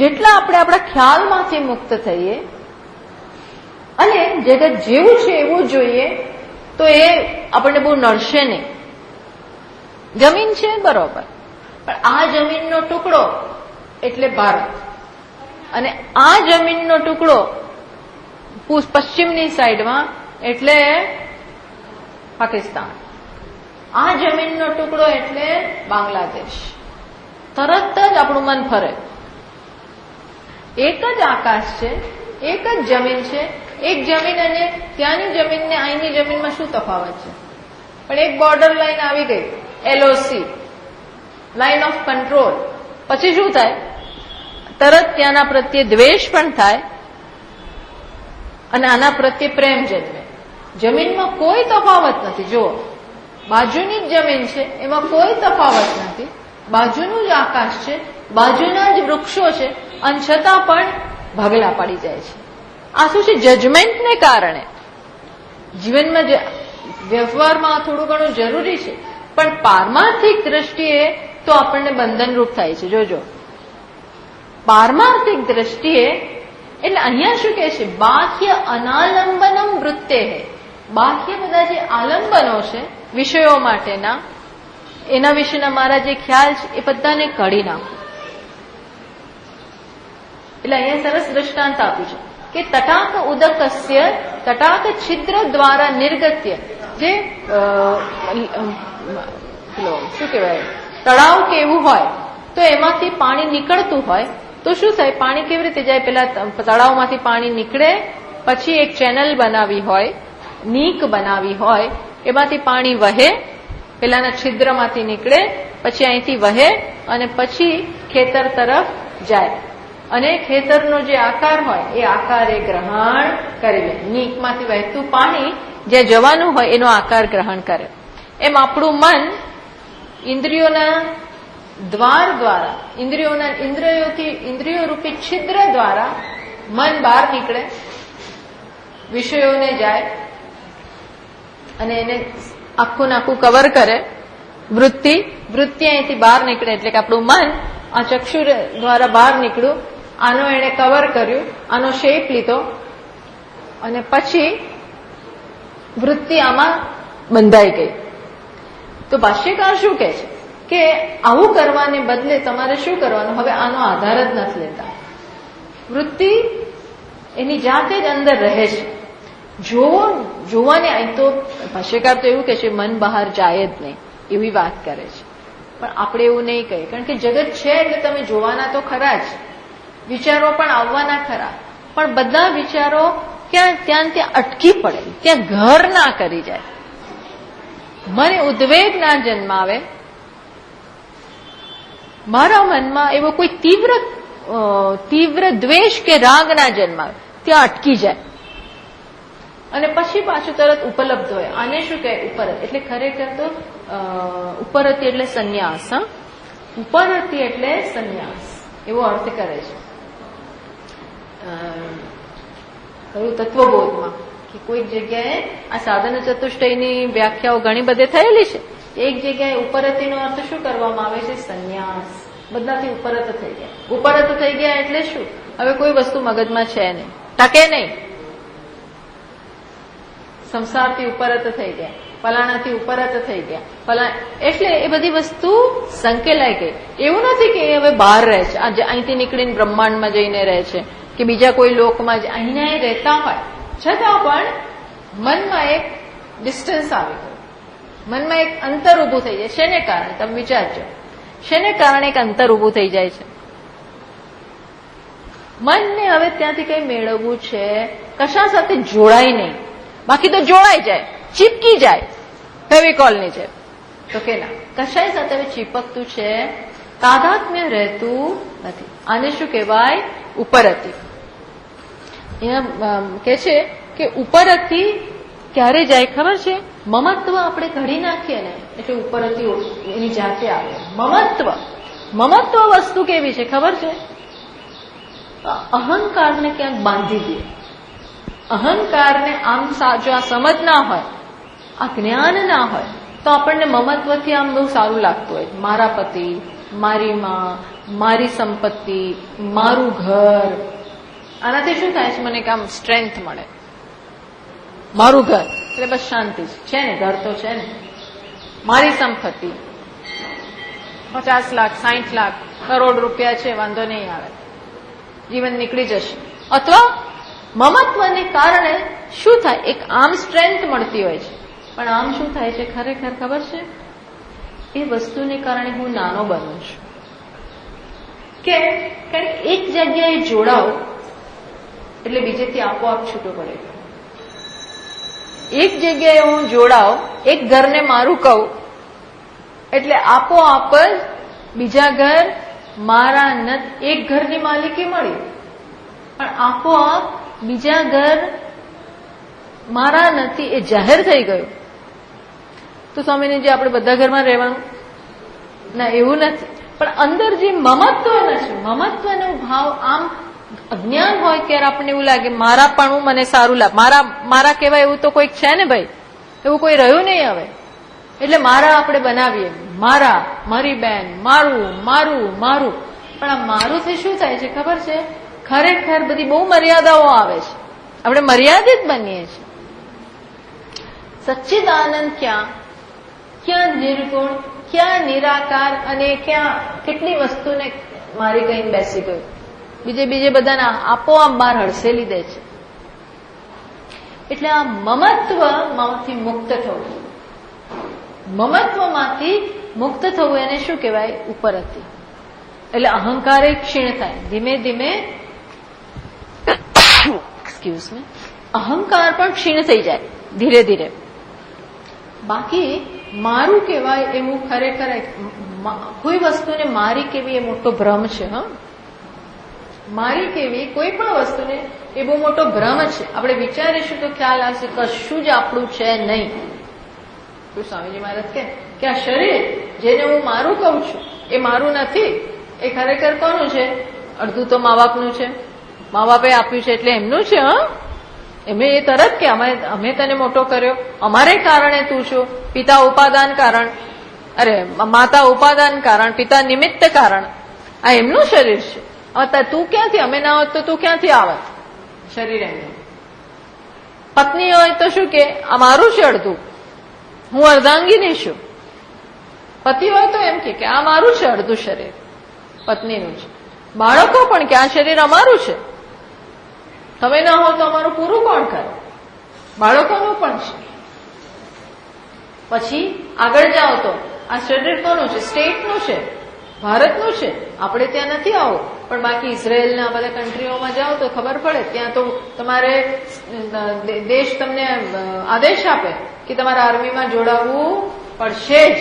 જેટલા આપણે આપણા ખ્યાલમાંથી મુક્ત થઈએ અને જગત જેવું છે એવું જોઈએ તો એ આપણને બહુ નડશે નહીં. જમીન છે બરોબર, પણ આ જમીનનો ટુકડો એટલે ભારત, અને આ જમીનનો ટુકડો પશ્ચિમની સાઈડમાં એટલે પાકિસ્તાન, આ જમીનનો ટુકડો એટલે બાંગ્લાદેશ. તરત જ આપણું મન ફરે. એક જ આકાશ છે, એક જ જમીન છે. એક જમીન અને ત્યાંની જમીનને અહીંની જમીનમાં શું તફાવત છે? પણ એક બોર્ડર લાઈન આવી ગઈ, LOC, લાઈન ઓફ કંટ્રોલ. પછી શું થાય? તરત ત્યાંના પ્રત્યે દ્વેષ પણ થાય અને આના પ્રત્યે પ્રેમ જન્મે. જમીનમાં કોઈ તફાવત નથી. જુઓ, બાજુની જ જમીન છે, એમાં કોઈ તફાવત નથી. બાજુનું જ આકાશ છે, બાજુના જ વૃક્ષો છે, અને છતાં પણ ભાગલા પડી જાય છે. આ શું છે? જજમેન્ટને કારણે. જીવનમાં વ્યવહારમાં થોડું ઘણું જરૂરી છે, પણ પારમાર્થિક દ્રષ્ટિએ તો આપણને બંધનરૂપ થાય છે. જોજો, પારમાર્થિક દ્રષ્ટિએ એટલે અહીંયા શું કહે છે? બાહ્ય અનાલંબનમ વૃત્તે. બાહ્ય બધા જે આલંબનો છે વિષયો માટેના, એના વિશેના મારા જે ખ્યાલ છે એ બધાને કાઢી નાખું. એટલે અહીંયા સરસ દ્રષ્ટાંત આપ્યું છે કે તટાક ઉદકસ્ય તટાક છિદ્ર દ્વારા નિર્ગત્ય. જે શું કહેવાય, તળાવ કે એવું હોય તો એમાંથી પાણી નીકળતું હોય તો શું થાય? પાણી કેવી રીતે જાય? પેલા તળાવમાંથી પાણી નીકળે, પછી એક ચેનલ બનાવી હોય, નીક બનાવી હોય, એમાંથી પાણી વહે, પેલાના છિદ્રમાંથી નીકળે, પછી અહીંથી વહે અને પછી ખેતર તરફ જાય. અને ખેતરનો જે આકાર હોય એ આકાર એ ગ્રહણ કરી લે. નીકમાંથી વહેતું પાણી જ્યાં જવાનું હોય એનો આકાર ગ્રહણ કરે. એમ આપણું મન ઇન્દ્રિયોના દ્વાર દ્વારા, ઇન્દ્રિયો રૂપી છિદ્ર દ્વારા મન બહાર નીકળે, વિષયોને જાય અને એને આખું નાખું કવર કરે. વૃત્તિ અહીંથી બહાર નીકળે એટલે કે આપણું મન આ ચક્ષુ દ્વારા બહાર નીકળ્યું, આનો એને કવર કર્યું, આનો શેપ લીધો અને પછી વૃત્તિ આમાં બંધાઈ ગઈ. તો ભાષ્યકાર શું કહે છે કે આવું કરવાને બદલે તમારે શું કરવાનું? હવે આનો આધાર જ નથી લેતા. વૃત્તિ એની જાતે જ અંદર રહે છે. જોવાની અહીં તો ભાષ્યકાર તો એવું કહે છે મન બહાર જાય જ નહીં, એવી વાત કરે છે. પણ આપણે એવું નહીં કહીએ, કારણ કે જગત છે એટલે તમે જોવાના તો ખરા જ, વિચારો પણ આવવાના ખરા, પણ બધા વિચારો ત્યાં અટકી પડે, ત્યાં ઘર ના કરી જાય. મને ઉદ્વેગ ના જન્માવે, મારા મનમાં એવો કોઈ તીવ્ર દ્વેષ કે રાગ ના જન્માવે, ત્યાં અટકી જાય અને પછી પાછું તરત ઉપલબ્ધ હોય. આને શું કહે? ઉપરત. એટલે ખરેખર તો ઉપરતી એટલે સંન્યાસ. ઉપરતી એટલે સંન્યાસ એવો અર્થ કરે છે કયું તત્વબોધમાં, કે કોઈક જગ્યાએ આ સાધન ચતુષ્ટયની વ્યાખ્યાઓ ઘણી બધે થયેલી છે. એક જગ્યાએ ઉપરતીનો અર્થ શું કરવામાં આવે છે? સંન્યાસ. બધાથી ઉપરત થઈ ગયા. ઉપરત થઈ ગયા એટલે શું? હવે કોઈ વસ્તુ મગજમાં છે નહીં, ટકે નહીં. સંસારથી ઉપરત થઈ ગયા, ફલાણાથી ઉપરત થઈ ગયા, એટલે એ બધી વસ્તુ સંકેલાઈ ગઈ. એવું નથી કે એ હવે બહાર રહે છે, અહીંથી નીકળીને બ્રહ્માંડમાં જઈને રહે છે કે બીજા કોઈ લોકમાં જ અહીંયા રહેતા હોય, છતાં પણ મનમાં એક ડિસ્ટન્સ આવી ગયું, મનમાં એક અંતર ઉભું થઈ જાય. શેને કારણે? તમે વિચારજો, શેને કારણે એક અંતર ઉભું થઈ જાય છે? મનને હવે ત્યાંથી કઈ મેળવવું છે, કશા સાથે જોડાય નહીં. બાકી તો જોડાઈ જાય, ચીપકી જાય ફેવિકોલની જેમ. તો કે ના, કશાય સાથે હવે ચીપકતું છે, તાદાત્મ્ય રહેતું નથી. આને શું કહેવાય? ઉપરતી. અહીંયા કે છે કે ઉપરતી ક્યારે જાય ખબર છે? મમત્વ આપણે ઘડી નાખીએ ને એટલે ઉપરતી એની જાતે આવે. મમત્વ વસ્તુ કેવી છે ખબર છે? અહંકારને ક્યાંક બાંધી દે. અહંકારને આમ જો આ સમજ ના હોય, આ જ્ઞાન ના હોય, તો આપણને મમત્વથી આમ બહુ સારું લાગતું હોય. મારા પતિ, મારી માં, મારી સંપત્તિ, મારું ઘર. આનાથી શું થાય છે? મને કામ સ્ટ્રેન્થ મળે. મારું ઘર એટલે બસ શાંતિ છે ને, ઘર તો છે ને. મારી સંપત્તિ 50 લાખ 60 લાખ કરોડ રૂપિયા છે, વાંધો નહીં આવે, જીવન નીકળી જશે. અથવા મમત્વને કારણે શું થાય? એક આમ સ્ટ્રેન્થ મળતી હોય છે, પણ આમ શું થાય છે ખરેખર ખબર છે? એ વસ્તુને કારણે હું નાનો બનું છું. કારણ એક જગ્યાએ જોડાવ એટલે બીજેથી આપોઆપ છૂટો પડે. એક જગ્યાએ હું જોડાવ, એક ઘરને મારું કહું એટલે આપોઆપ જ બીજા ઘર મારા એક ઘરની માલિકી મળી, પણ આપોઆપ બીજા ઘર મારા નથી એ જાહેર થઈ ગયું. તો સ્વામીજી આપણે બધા ઘરમાં રહેવાનું ના, એવું નથી. પણ અંદર જે મમત્વ છે, મમત્વનો ભાવ આમ અજ્ઞાન હોય ત્યારે આપણને એવું લાગે મારા પણ મને સારું લાગે, મારા કહેવાય એવું તો કોઈક છે ને ભાઈ, એવું કોઈ રહ્યું નહીં હવે. એટલે મારા આપણે બનાવીએ, મારા, મારી બેન, મારું મારું મારું. પણ આ મારુંથી શું થાય છે ખબર છે? ખરેખર બધી બહુ મર્યાદાઓ આવે છે, આપણે મર્યાદિત બનીએ છીએ. સચ્ચિદાનંદ ક્યાં નિર્ગુણ, ક્યાં નિરાકાર, અને ક્યાં કેટલી વસ્તુને મારી કઈ બેસી ગયું. બીજે બધાને આપોઆપ બહાર હડસેલી દે છે. એટલે આ મમત્વમાંથી મુક્ત થવું, મમત્વમાંથી મુક્ત થવું એને શું કહેવાય? ઉપરતી. એટલે અહંકાર ક્ષીણ થાય ધીમે ધીમે. એક્સક્યુઝ મી, અહંકાર પણ ક્ષીણ થઈ જાય ધીરે ધીરે. બાકી મારું કહેવાય એવું ખરેખર કોઈ વસ્તુને મારી કેવી એ મોટો ભ્રમ છે. મારી કેવી કોઈ પણ વસ્તુને એ બહુ મોટો ભ્રમ છે. આપણે વિચારીશું તો ખ્યાલ આવશે કશું જ આપણું છે નહીં. સ્વામીજી મહારાજ કે આ શરીર જેને હું મારું કહું છું એ મારું નથી. એ ખરેખર કોનું છે? અડધું તો મા બાપનું છે, મા બાપે આપ્યું છે એટલે એમનું છે. એમને એ તરત કે અમે તને મોટો કર્યો, અમારે કારણે તું છું. પિતા ઉપાદાન કારણ, અરે માતા ઉપાદાન કારણ, પિતા નિમિત્ત કારણ. આ એમનું શરીર છે. તું ક્યાંથી? અમે ના હોત તો તું ક્યાંથી આવત? શરીર એમનું. પત્ની હોય તો શું કે આ મારું છે અડધું, હું અર્ધાંગીની છું. પતિ હોય તો એમ કે આ મારું છે અડધું શરીર, પત્નીનું છે. બાળકો પણ કે આ શરીર અમારું છે, તમે ના હો તો અમારું પૂરું કોણ કરે? બાળકોનું પણ છે. પછી આગળ જાઓ તો આ શરીર કોનું છે? સ્ટેટનું છે. ભારતનું છે, આપણે ત્યાં નથી આવું, પણ બાકી ઇઝરાયેલના બધા કન્ટ્રીઓમાં જાઓ તો ખબર પડે. ત્યાં તો તમારે દેશ તમને આદેશ આપે કે તમારા આર્મીમાં જોડાવવું પડશે જ.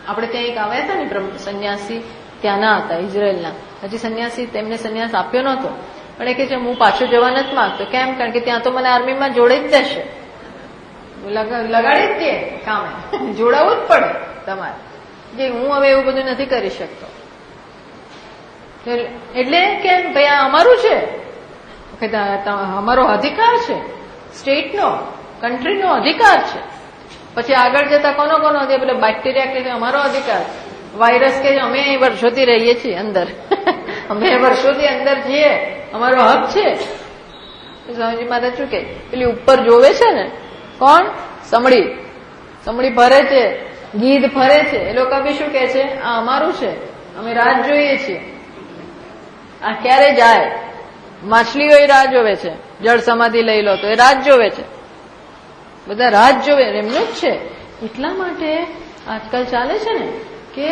આપણે ત્યાં એક આવ્યા હતા ને સંન્યાસી, ત્યાંના હતા ઇઝરાયેલના, હજી સંન્યાસી, તેમને સંન્યાસ આપ્યો નહોતો, પણ એ કે છે હું પાછો જવા નથી માંગતો. કેમ? કારણ કે ત્યાં તો મને આર્મીમાં જોડી જ દેશે, લગાડી જ દે કામે, જોડાવવું જ પડે તમારે, જે હું હવે એવું બધું નથી કરી શકતો. એટલે કેમ ભાઈ આ અમારું છે, અમારો અધિકાર છે, સ્ટેટનો, કન્ટ્રીનો અધિકાર છે. પછી આગળ જતા કોનો પેલો બેક્ટેરિયા કે અમારો અધિકાર, વાયરસ કે અમે વર્ષોથી રહીએ છીએ અંદર, અમે વર્ષોથી અંદર છીએ, અમારો હક છે. સ્વામીજી મહારાજ શું કે પેલી ઉપર જોવે છે ને, કોણ? સમડી ફરે છે, ગીધ ફરે છે, એ લોકો બી શું કે છે? આ અમારું છે, અમે રાહ જોઈએ છીએ. આ ક્યારે જાય? માછલીઓ એ રાહ જોવે છે, જળ સમાધિ લઈ લો તો એ રાહ જોવે છે, બધા રાહ જોવે, એમનું જ છે. એટલા માટે આજકાલ ચાલે છે ને કે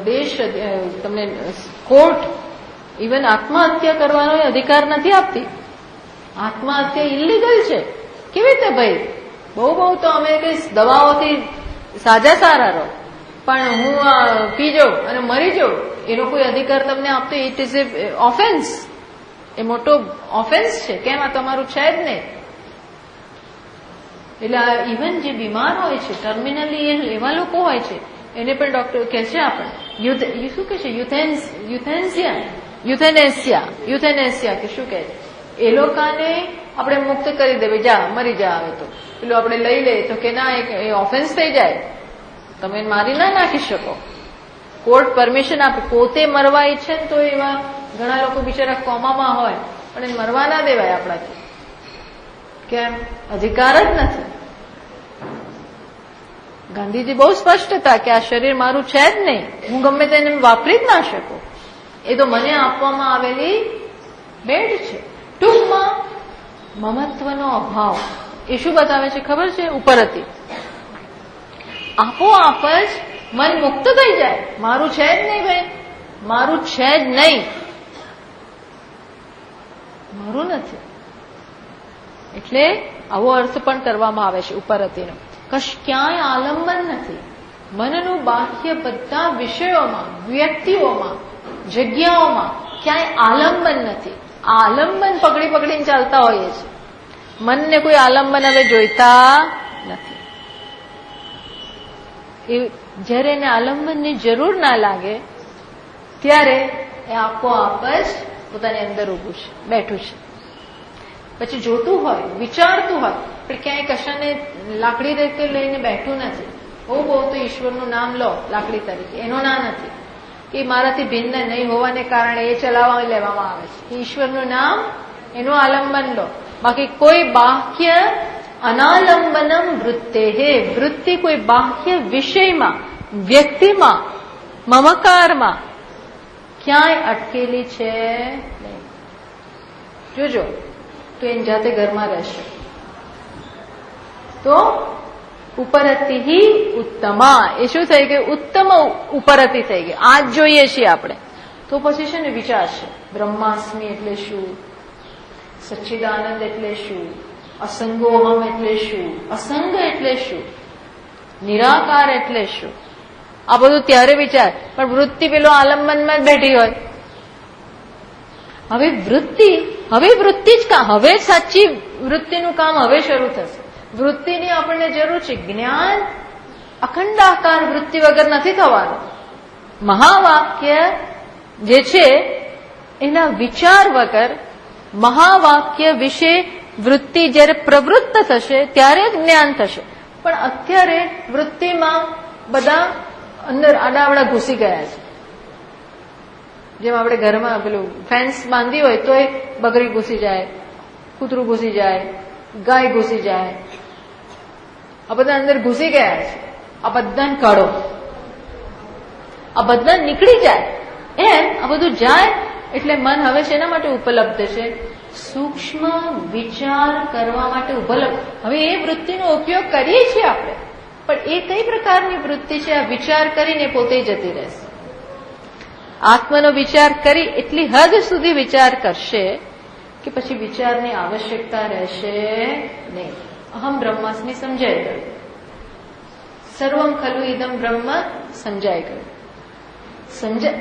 દેશ તમને કોર્ટ ઇવન આત્મહત્યા કરવાનો અધિકાર નથી આપતી. આત્મહત્યા ઇલીગલ છે. કેવી રીતે ભાઈ? બહુ તો અમે કઈ દવાઓથી સારા રહો, પણ હું પી જાઉં અને મરી જાઉં એનો કોઈ અધિકાર તમને આપતો? ઇટ ઇઝ એ ઓફેન્સ, એ મોટો ઓફેન્સ છે. કેમ? આ તમારું છે જ નહીં. એટલે ઇવન જે બીમાર હોય છે, ટર્મિનલી એવા લોકો હોય છે, એને પણ ડોક્ટર કહે છે આપણે શું કહે છે? યુથેનેસિયા કે શું કહે છે? એ લોકોને આપણે મુક્ત કરી દેવી, જા મરી જા. આવે તો પેલું આપણે લઈ લઈએ તો કે ના, એ ઓફેન્સ થઈ જાય, તમે મારી ના નાખી શકો. કોર્ટ પરમિશન આપે. પોતે મરવા ઈચ્છે ને તો એવા ઘણા લોકો બિચારા કોમામાં હોય, પણ એને મરવા ના દેવાય આપણાથી. કેમ? અધિકાર જ નથી. ગાંધીજી બહુ સ્પષ્ટ હતા કે આ શરીર મારું છે જ નહીં, હું ગમે તેને વાપરી જ ના શકું, એ તો મને આપવામાં આવેલી ભેટ છે. ટૂંકમાં મમત્વનો અભાવ એ શું બતાવે છે ખબર છે? ઉપર હતી આપોઆપ જ મન મુક્ત થઈ જાય. મારું છે જ નહીં ભાઈ, મારું છે જ નહીં, મારું નથી. એટલે આવો અર્થ પણ કરવામાં આવે છે ઉપરતીનો. ક્યાંય આલંબન નથી. મનનું બાહ્ય બધા વિષયોમાં, વ્યક્તિઓમાં, જગ્યાઓમાં ક્યાંય આલંબન નથી. આ આલંબન પકડીને ચાલતા હોઈએ છે. મનને કોઈ આલંબન હવે જોઈતા નથી. જયારે એને આલંબનની જરૂર ના લાગે ત્યારે એ આપોઆપ જ પોતાની અંદર ઉભું છે, બેઠું છે. પછી જોતું હોય, વિચારતું હોય, પણ ક્યાંય કશાને લાકડી તરીકે લઈને બેઠું નથી. બહુ તો ઈશ્વરનું નામ લો લાકડી તરીકે, એનો ના નથી. એ મારાથી ભિન્ન નહીં હોવાને કારણે એ ચલાવવા લેવામાં આવે છે. ઈશ્વરનું નામ, એનું આલંબન લો. બાકી કોઈ બાહ્ય અનાલંબનમ વૃત્તે, વૃત્તિ કોઈ બાહ્ય વિષયમાં, વ્યક્તિમાં, મમકારમાં ક્યાંય અટકેલી છે નહીં. જોજો તો એની જાતે ઘરમાં રહેશે. તો ઉપરતિ ઉત્તમા, એ શું થઈ ગયું? ઉત્તમ ઉપરતિ થઈ ગઈ. આ જ જોઈએ છીએ આપણે. તો પછી છે ને વિચાર છે, બ્રહ્માસ્મિ એટલે શું, સચ્ચિદાનંદ એટલે શું, અસંગોહમ એટલે શું, અસંગ એટલે શું, નિરાકાર એટલે શું. આ બધું ત્યારે વિચાર. પણ વૃત્તિ પેલો આલંબનમાં જ બેઠી હોય. હવે વૃત્તિ જ કામ, હવે સાચી વૃત્તિનું કામ હવે શરૂ થશે. વૃત્તિની આપણને જરૂર છે. જ્ઞાન અખંડાકાર વૃત્તિ વગર નથી થવાનું. મહાવાક્ય જે છે એના વિચાર વગર મહાવાક્ય વિશે વૃત્તિ જ્યારે પ્રવૃત્ત થશે ત્યારે જ જ્ઞાન થશે. પણ અત્યારે વૃત્તિમાં બધા અંદર આડાવડા ઘૂસી ગયા છે. જેમ આપણે ઘરમાં પેલું ફેન્સ બાંધી હોય તો બકરી ઘૂસી જાય, કૂતરું ઘૂસી જાય, ગાય ઘૂસી જાય. આ બધા અંદર ઘૂસી ગયા છે. આ બધાને કાઢો, આ બધા નીકળી જાય. એમ આ બધું જાય એટલે મન હવે શેના માટે ઉપલબ્ધ છે? સૂક્ષ્મ વિચાર કરવા માટે ઉપલબ્ધ. હવે એ વૃત્તિનો ઉપયોગ કરીએ છીએ આપણે, પણ એ કઈ પ્રકારની વૃત્તિ છે? આ વિચાર કરીને પોતે જતી રહેશે. આત્માનો વિચાર કરી એટલી હદ સુધી વિચાર કરશે કે પછી વિચારની આવશ્યકતા રહેશે નહીં. અહમ બ્રહ્માસ્મિ સમજાઈ ગયું. સર્વમ ખલુ ઇદમ બ્રહ્મ સમજાઈ ગયું.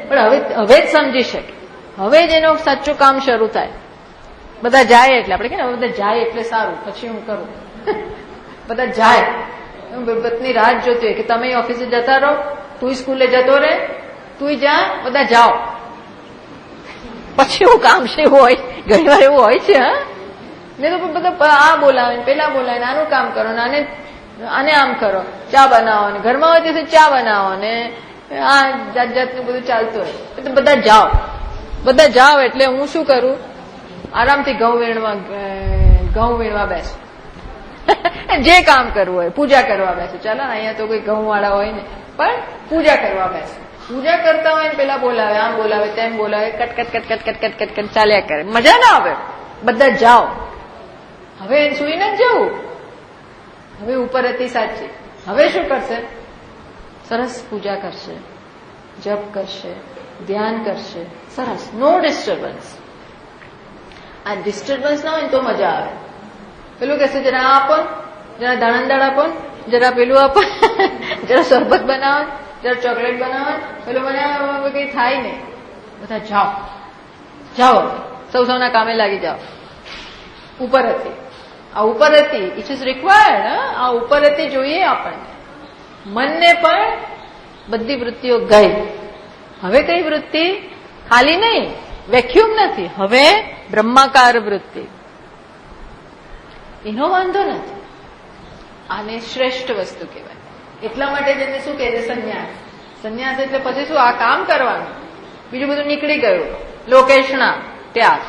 પણ હવે જ સમજી શકે. હવે જ એનું સાચું કામ શરૂ થાય. બધા જાય એટલે આપણે કે બધા જાય એટલે સારું, પછી હું કરું. બધા જાય, પત્ની રાહ જોતી હોય કે તમે ઓફિસે જતા રહો, તું સ્કૂલે જતો રહે, તું જા, બધા જાઓ, પછી હું કામ છે એવું હોય. ઘણી વાર એવું હોય છે. હા, મેં તો બધા આ બોલાવે, પેલા બોલાવે, આનું કામ કરો ને આને આમ કરો, ચા બનાવો ને ઘરમાં હોય તેથી ચા બનાવો ને આ જાત જાતનું બધું ચાલતું હોય. એટલે બધા જાઓ એટલે હું શું કરું, આરામથી ઘઉં વીણવા બેસું. જે કામ કરવું હોય, પૂજા કરવા બેસું. ચાલો ને અહીંયા તો કોઈ ઘઉં વાળા હોય ને, પણ પૂજા કરવા બેસું. પૂજા કરતા હોય ને પેલા બોલાવે, આમ બોલાવે, તેમ બોલાવે, કટ ચાલ્યા કરે. મજા ના આવે. બધા જાઓ. હવે સુઈને જ જવું. હવે ઉપર હતી સાચી. હવે શું કરશે? સરસ પૂજા કરશે, જપ કરશે, ધ્યાન કરશે. સરસ, નો ડિસ્ટર્બન્સ. આ ડિસ્ટર્બન્સ ના હોય ને તો મજા આવે. પેલું કહેશે જરા આપો, જરા દાણાદાળ આપો, જરા પેલું આપો, જરા શરબત બનાવો, જરા ચોકલેટ બનાવો, પેલું બનાવો, કઈ થાય નહીં. બધા જાઓ, સૌના કામે લાગી જાઓ. ઉપર હતી, આ ઉપર હતી, ઇટ ઇઝ રિક્વાયર્ડ. આ ઉપર હતી જોઈએ આપણને. મનને પણ બધી વૃત્તિઓ ગઈ. હવે કઈ વૃત્તિ? ખાલી નહીં, વેક્યુમ નથી, હવે બ્રહ્માકાર વૃત્તિ. એનો વાંધો નથી. આને શ્રેષ્ઠ વસ્તુ કહેવાય. એટલા માટે જેને શું કહે છે? સંન્યાસ. સંન્યાસ એટલે પછી શું? આ કામ કરવાનું, બીજું બધું નીકળી ગયું. લોકેશના ત્યાગ,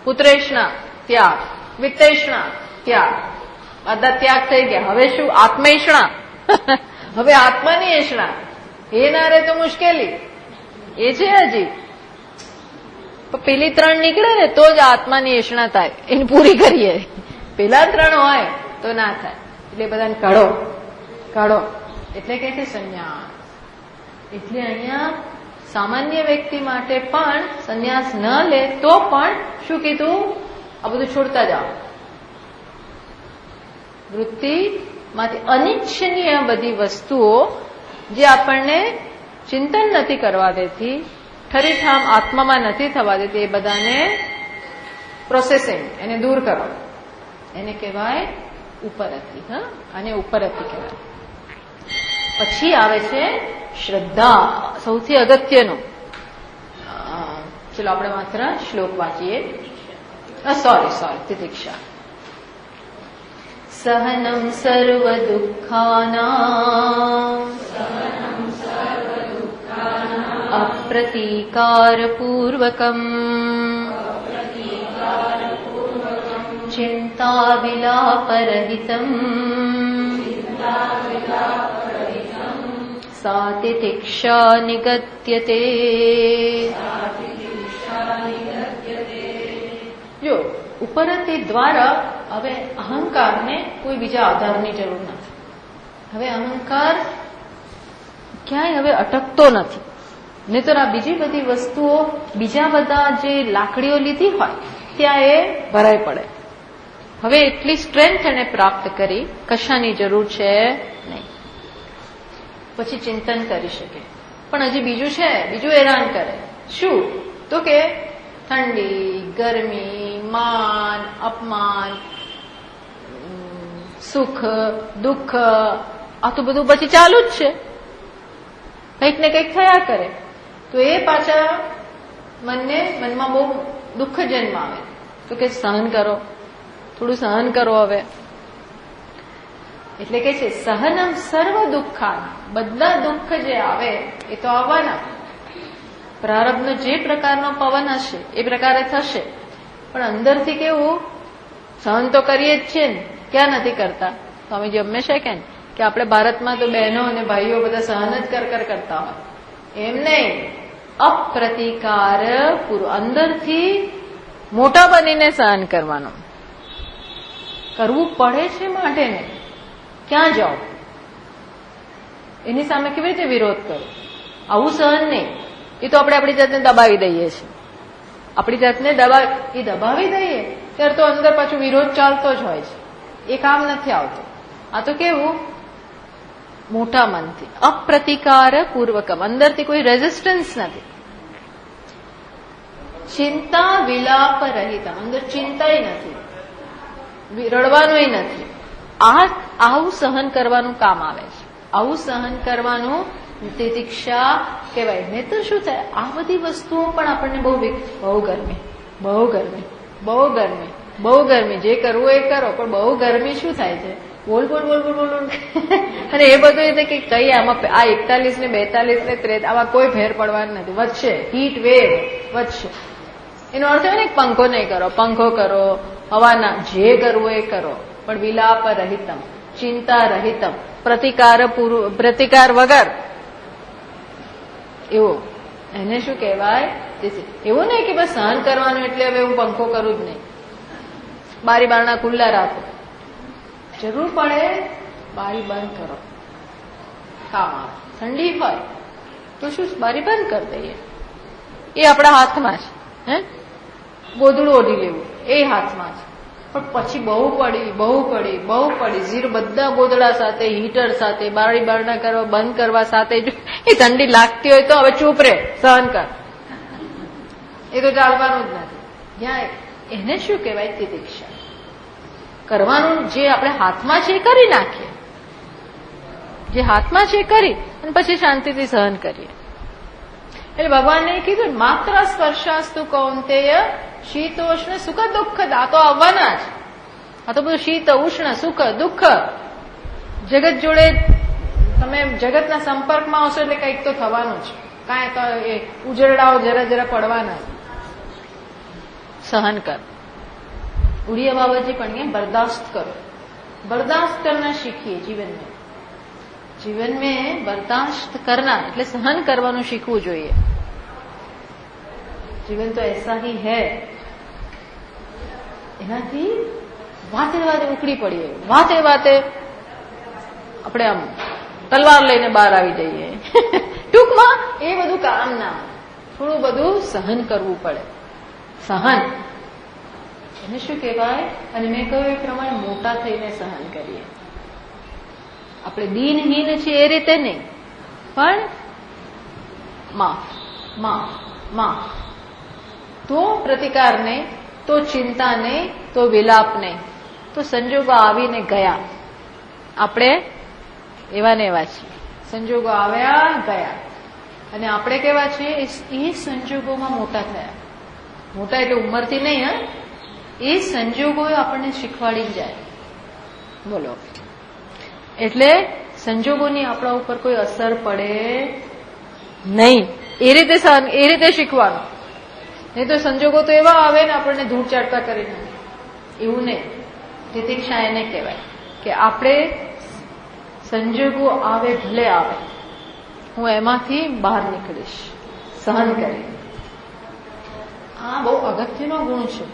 પુત્રેશના ત્યાગ, વિત્તેશના ત્યાગ, બધા ત્યાગ થઈ ગયા. હવે શું? આત્મેષણા. હવે આત્માની એષણા. એ ના રહે તો મુશ્કેલી. એ છે હજી. પેલી ત્રણ નીકળે ને તો જ આત્માની એષણા થાય. એને પૂરી કરીએ. પેલા ત્રણ હોય તો ના થાય. એટલે બધાને કાઢો. એટલે કે છે સંન્યાસ. એટલે અહીંયા સામાન્ય વ્યક્તિ માટે પણ સંન્યાસ ન લે તો પણ શું કીધું? આ બધું છોડતા જાઓ. વૃત્તિમાંથી અનિચ્છનીય બધી વસ્તુઓ જે આપણને ચિંતન નથી કરવા દેતી, ઠરીઠામ આત્મામાં નથી થવા દેતી, એ બધાને પ્રોસેસિંગ, એને દૂર કરો. એને કહેવાય ઉપરથી. હા, આને ઉપરથી કહેવાય. પછી આવે છે શ્રદ્ધા, સૌથી અગત્યનું. ચલો આપણે માત્ર શ્લોક વાંચીએ. સોરી, તિતિક્ષા. સહનમ સર્વ દુઃખાનાં અપ્રતીકાર પૂર્વકમ ચિંતા વિલાપરહિતમ સા તિતિક્ષા નિગત્યતે. જો ઉપરથી દ્વારા હવે અહંકારને કોઈ બીજા આધારની જરૂર નથી. હવે અહંકાર ક્યાંય હવે અટકતો નથી. નહીતર આ બીજી બધી વસ્તુઓ, બીજા બધા જે લાકડીઓ લીધી હોય ત્યાં એ ભરાઈ પડે. હવે એટલી સ્ટ્રેન્થ એને પ્રાપ્ત કરી, કશાની જરૂર છે નહીં. પછી ચિંતન કરી શકે. પણ હજી બીજું હેરાન કરે. શું? તો કે ઠંડી, ગરમી, માન, અપમાન, સુખ, દુઃખ, આ તો બધું પછી ચાલુ જ છે. કંઈક ને કંઈક થયા કરે. તો એ પાછા મનમાં બહુ દુઃખ જન્મ આવે. તો કે સહન કરો, થોડું સહન કરો. હવે એટલે કે છે સહનમ સર્વ દુઃખાન. બધા દુઃખ જે આવે એ તો આવવાના. પ્રારબ્ધનો જે પ્રકારનો પવન હશે એ પ્રકારે થશે. પણ અંદરથી કેવું? સહન તો કરીએ જ છીએ ને. ક્યાં નથી કરતા? સ્વામીજી હંમેશા કહે કે આપણે ભારતમાં તો બહેનો અને ભાઈઓ બધા સહન જ કરતા હોય. એમ નહીં, અપ્રતિકાર પૂર્વ, અંદરથી મોટા બનીને સહન કરવાનું. કરવું પડે છે માટે ને. ક્યાં જાઓ? એની સામે કેવી રીતે વિરોધ કરો? આવું સહન નહીં. એ તો આપણે આપણી જાતને દબાવી દઈએ છીએ. આપણી જાતને દબાવી દઈએ ત્યારે તો અંદર પાછું વિરોધ ચાલતો જ હોય છે. એ કામ નથી આવતું. આ તો કેવું મોટા મનથી અપ્રતિકાર પૂર્વકમ, અંદરથી કોઈ રેઝિસ્ટન્સ નથી. ચિંતા વિલાપ રહિતમ, અંદર ચિંતાય નથી, રડવાનું નથી. આવું સહન કરવાનું કામ આવે છે. આવું સહન કરવાનું તિતિક્ષા કહેવાય. નહીં તો શું થાય, આ બધી વસ્તુઓ પણ આપણને બહુ ગરમી, બહુ ગરમી, બહુ ગરમી, બહુ ગરમી, જે કરવું એ કરો, પણ બહુ ગરમી શું થાય છે, બોલ બોલ બોલ બોલ બોલ. અને એ બધું એ કે કઈ આમાં આ 41 ને 42 ને 43 આમાં કોઈ ફેર પડવાનું નથી. વધશે, હીટ વેવ વધશે. એનો અર્થ એવો ને પંખો નહીં કરો, પંખો કરો, હવાના જે કરવું એ કરો, પણ વિલાપ રહિતમ, ચિંતા રહિતમ, પ્રતિકાર વગર. એવું એને શું કહેવાય? એવું નહીં કે બસ સહન કરવાનું એટલે હવે હું પંખો કરું જ નહીં, બારી બારણા ખુલ્લા રાખો, જરૂર પડે બારી બંધ કરો, કામ આવે. ઠંડી હોય તો શું બારી બંધ કરી દઈએ, એ આપણા હાથમાં છે. હે ગોદડું ઓઢી લેવું એ હાથમાં છે. પણ પછી બહુ પડી બધા ગોદડા સાથે, હીટર સાથે, બારી બારણા કરવા બંધ કરવા સાથે જો એ ઠંડી લાગતી હોય તો હવે ચૂપ રે, સહન કર, એ તો ચાલવાનું જ નથી. જ્યાં એને શું કહેવાય? તિતિક્ષા. કરવાનું જે આપણે હાથમાં છે એ કરી નાખીએ, જે હાથમાં છે એ કરી અને પછી શાંતિથી સહન કરીએ. એટલે ભગવાનને કીધું માત્ર સ્પર્શાસ્તુ કૌંતેય શીતોષ્ણ સુખ દુઃખ, આ તો આવવાના જ. આ તો બધું શીત ઉષ્ણ સુખ દુઃખ, જગત જોડે તમે જગતના સંપર્કમાં આવશો એટલે કંઈક તો થવાનું છે. કાંઈ તો એ ઉજરડાઓ જરા જરા પડવાના. सहन कर. उड़िया बाबा जी पढ़िए बर्दाश्त करो. बर्दाश्त करना सीखिए जीवन में. जीवन में बर्दाश्त करना એટલે સહન કરવાનું શીખવું જોઈએ. જીવન તો ऐसा ही है. એનાથી વાતે વાતે ઉકળી પડીએ, વાતે વાતે આપણે આમ તલવાર લઈને બહાર આવી જઈએ. ટૂંકમાં એ બધું કામ ના, થોડું બધું સહન કરવું પડે. સહન એને શું કહેવાય? અને મેં કહ્યું એ પ્રમાણે મોટા થઈને સહન કરીએ. આપણે દીનહીન છીએ એ રીતે નહીં, પણ માફ માફ માફ. તો પ્રતિકાર નહીં, તો ચિંતા નહીં, તો વિલાપ નહીં, તો સંજોગો આવીને ગયા. આપણે એવા ને એવા છીએ. સંજોગો આવ્યા ગયા અને આપણે કેવા છીએ? એ સંજોગોમાં મોટા થયા. મોટા એટલે ઉંમરથી નહીં, હા, એ સંજોગો આપણને શીખવાડી જાય. બોલો, એટલે સંજોગોની આપણા ઉપર કોઈ અસર પડે નહીં. એ રીતે શીખવાનું. નહીં તો સંજોગો તો એવા આવે ને આપણને ધૂળ ચાટતા કરી નાખે. એવું નહીં. તિતિક્ષા એને કહેવાય કે આપણે સંજોગો આવે ભલે આવે, હું એમાંથી બહાર નીકળીશ સહન કરી. આ બહુ અગત્યનો ગુણ છે.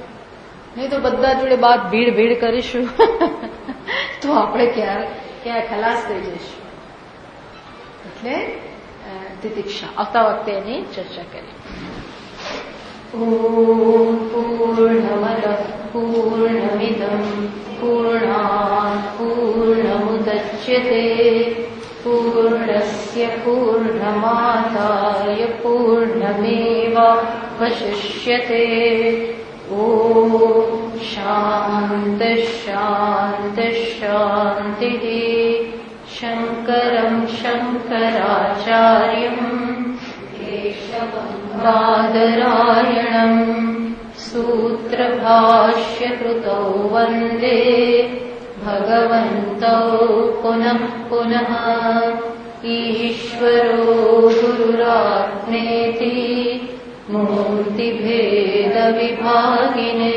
નહીં તો બધા જોડે બાદ ભીડ ભીડ કરીશું તો આપણે ક્યાં ખલાસ થઈ જઈશું. એટલે તિતિક્ષા આવતા વખતે એની ચર્ચા કરી. ઓમ પૂર્ણમદ પૂર્ણમિદં પૂર્ણાત પૂર્ણમુદચ્યતે પૂર્ણસ્ય પૂર્ણમાદાય પૂર્ણમેવાવશિષ્યતે. ઓમ શાંતિ શાંતિ શાંતિ. શંકરં શંકરાચાર્યં બાદરાયણં સૂત્રભાષ્યકૃતૌ વંદે ભગવन्तौ પુનઃ પુનઃ. ઈશ્વરો ગુરુરાત્મેતિ મૂર્તિભેદવિભાગિને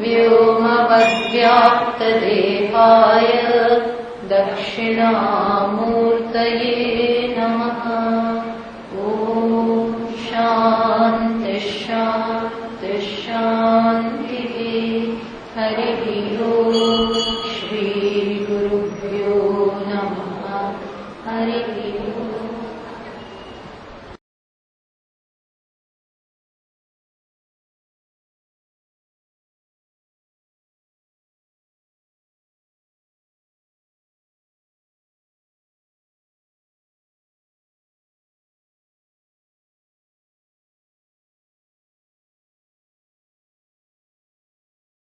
વ્યોમવદ્વ્યાપ્તદેહાય દક્ષિણામૂર્તયે નમઃ. ઓમ શાંતિ શાંતિ શાંતિ. હરિ ઓમ. શ્રી ગુરુભ્યો નમઃ. હરિ ઓમ.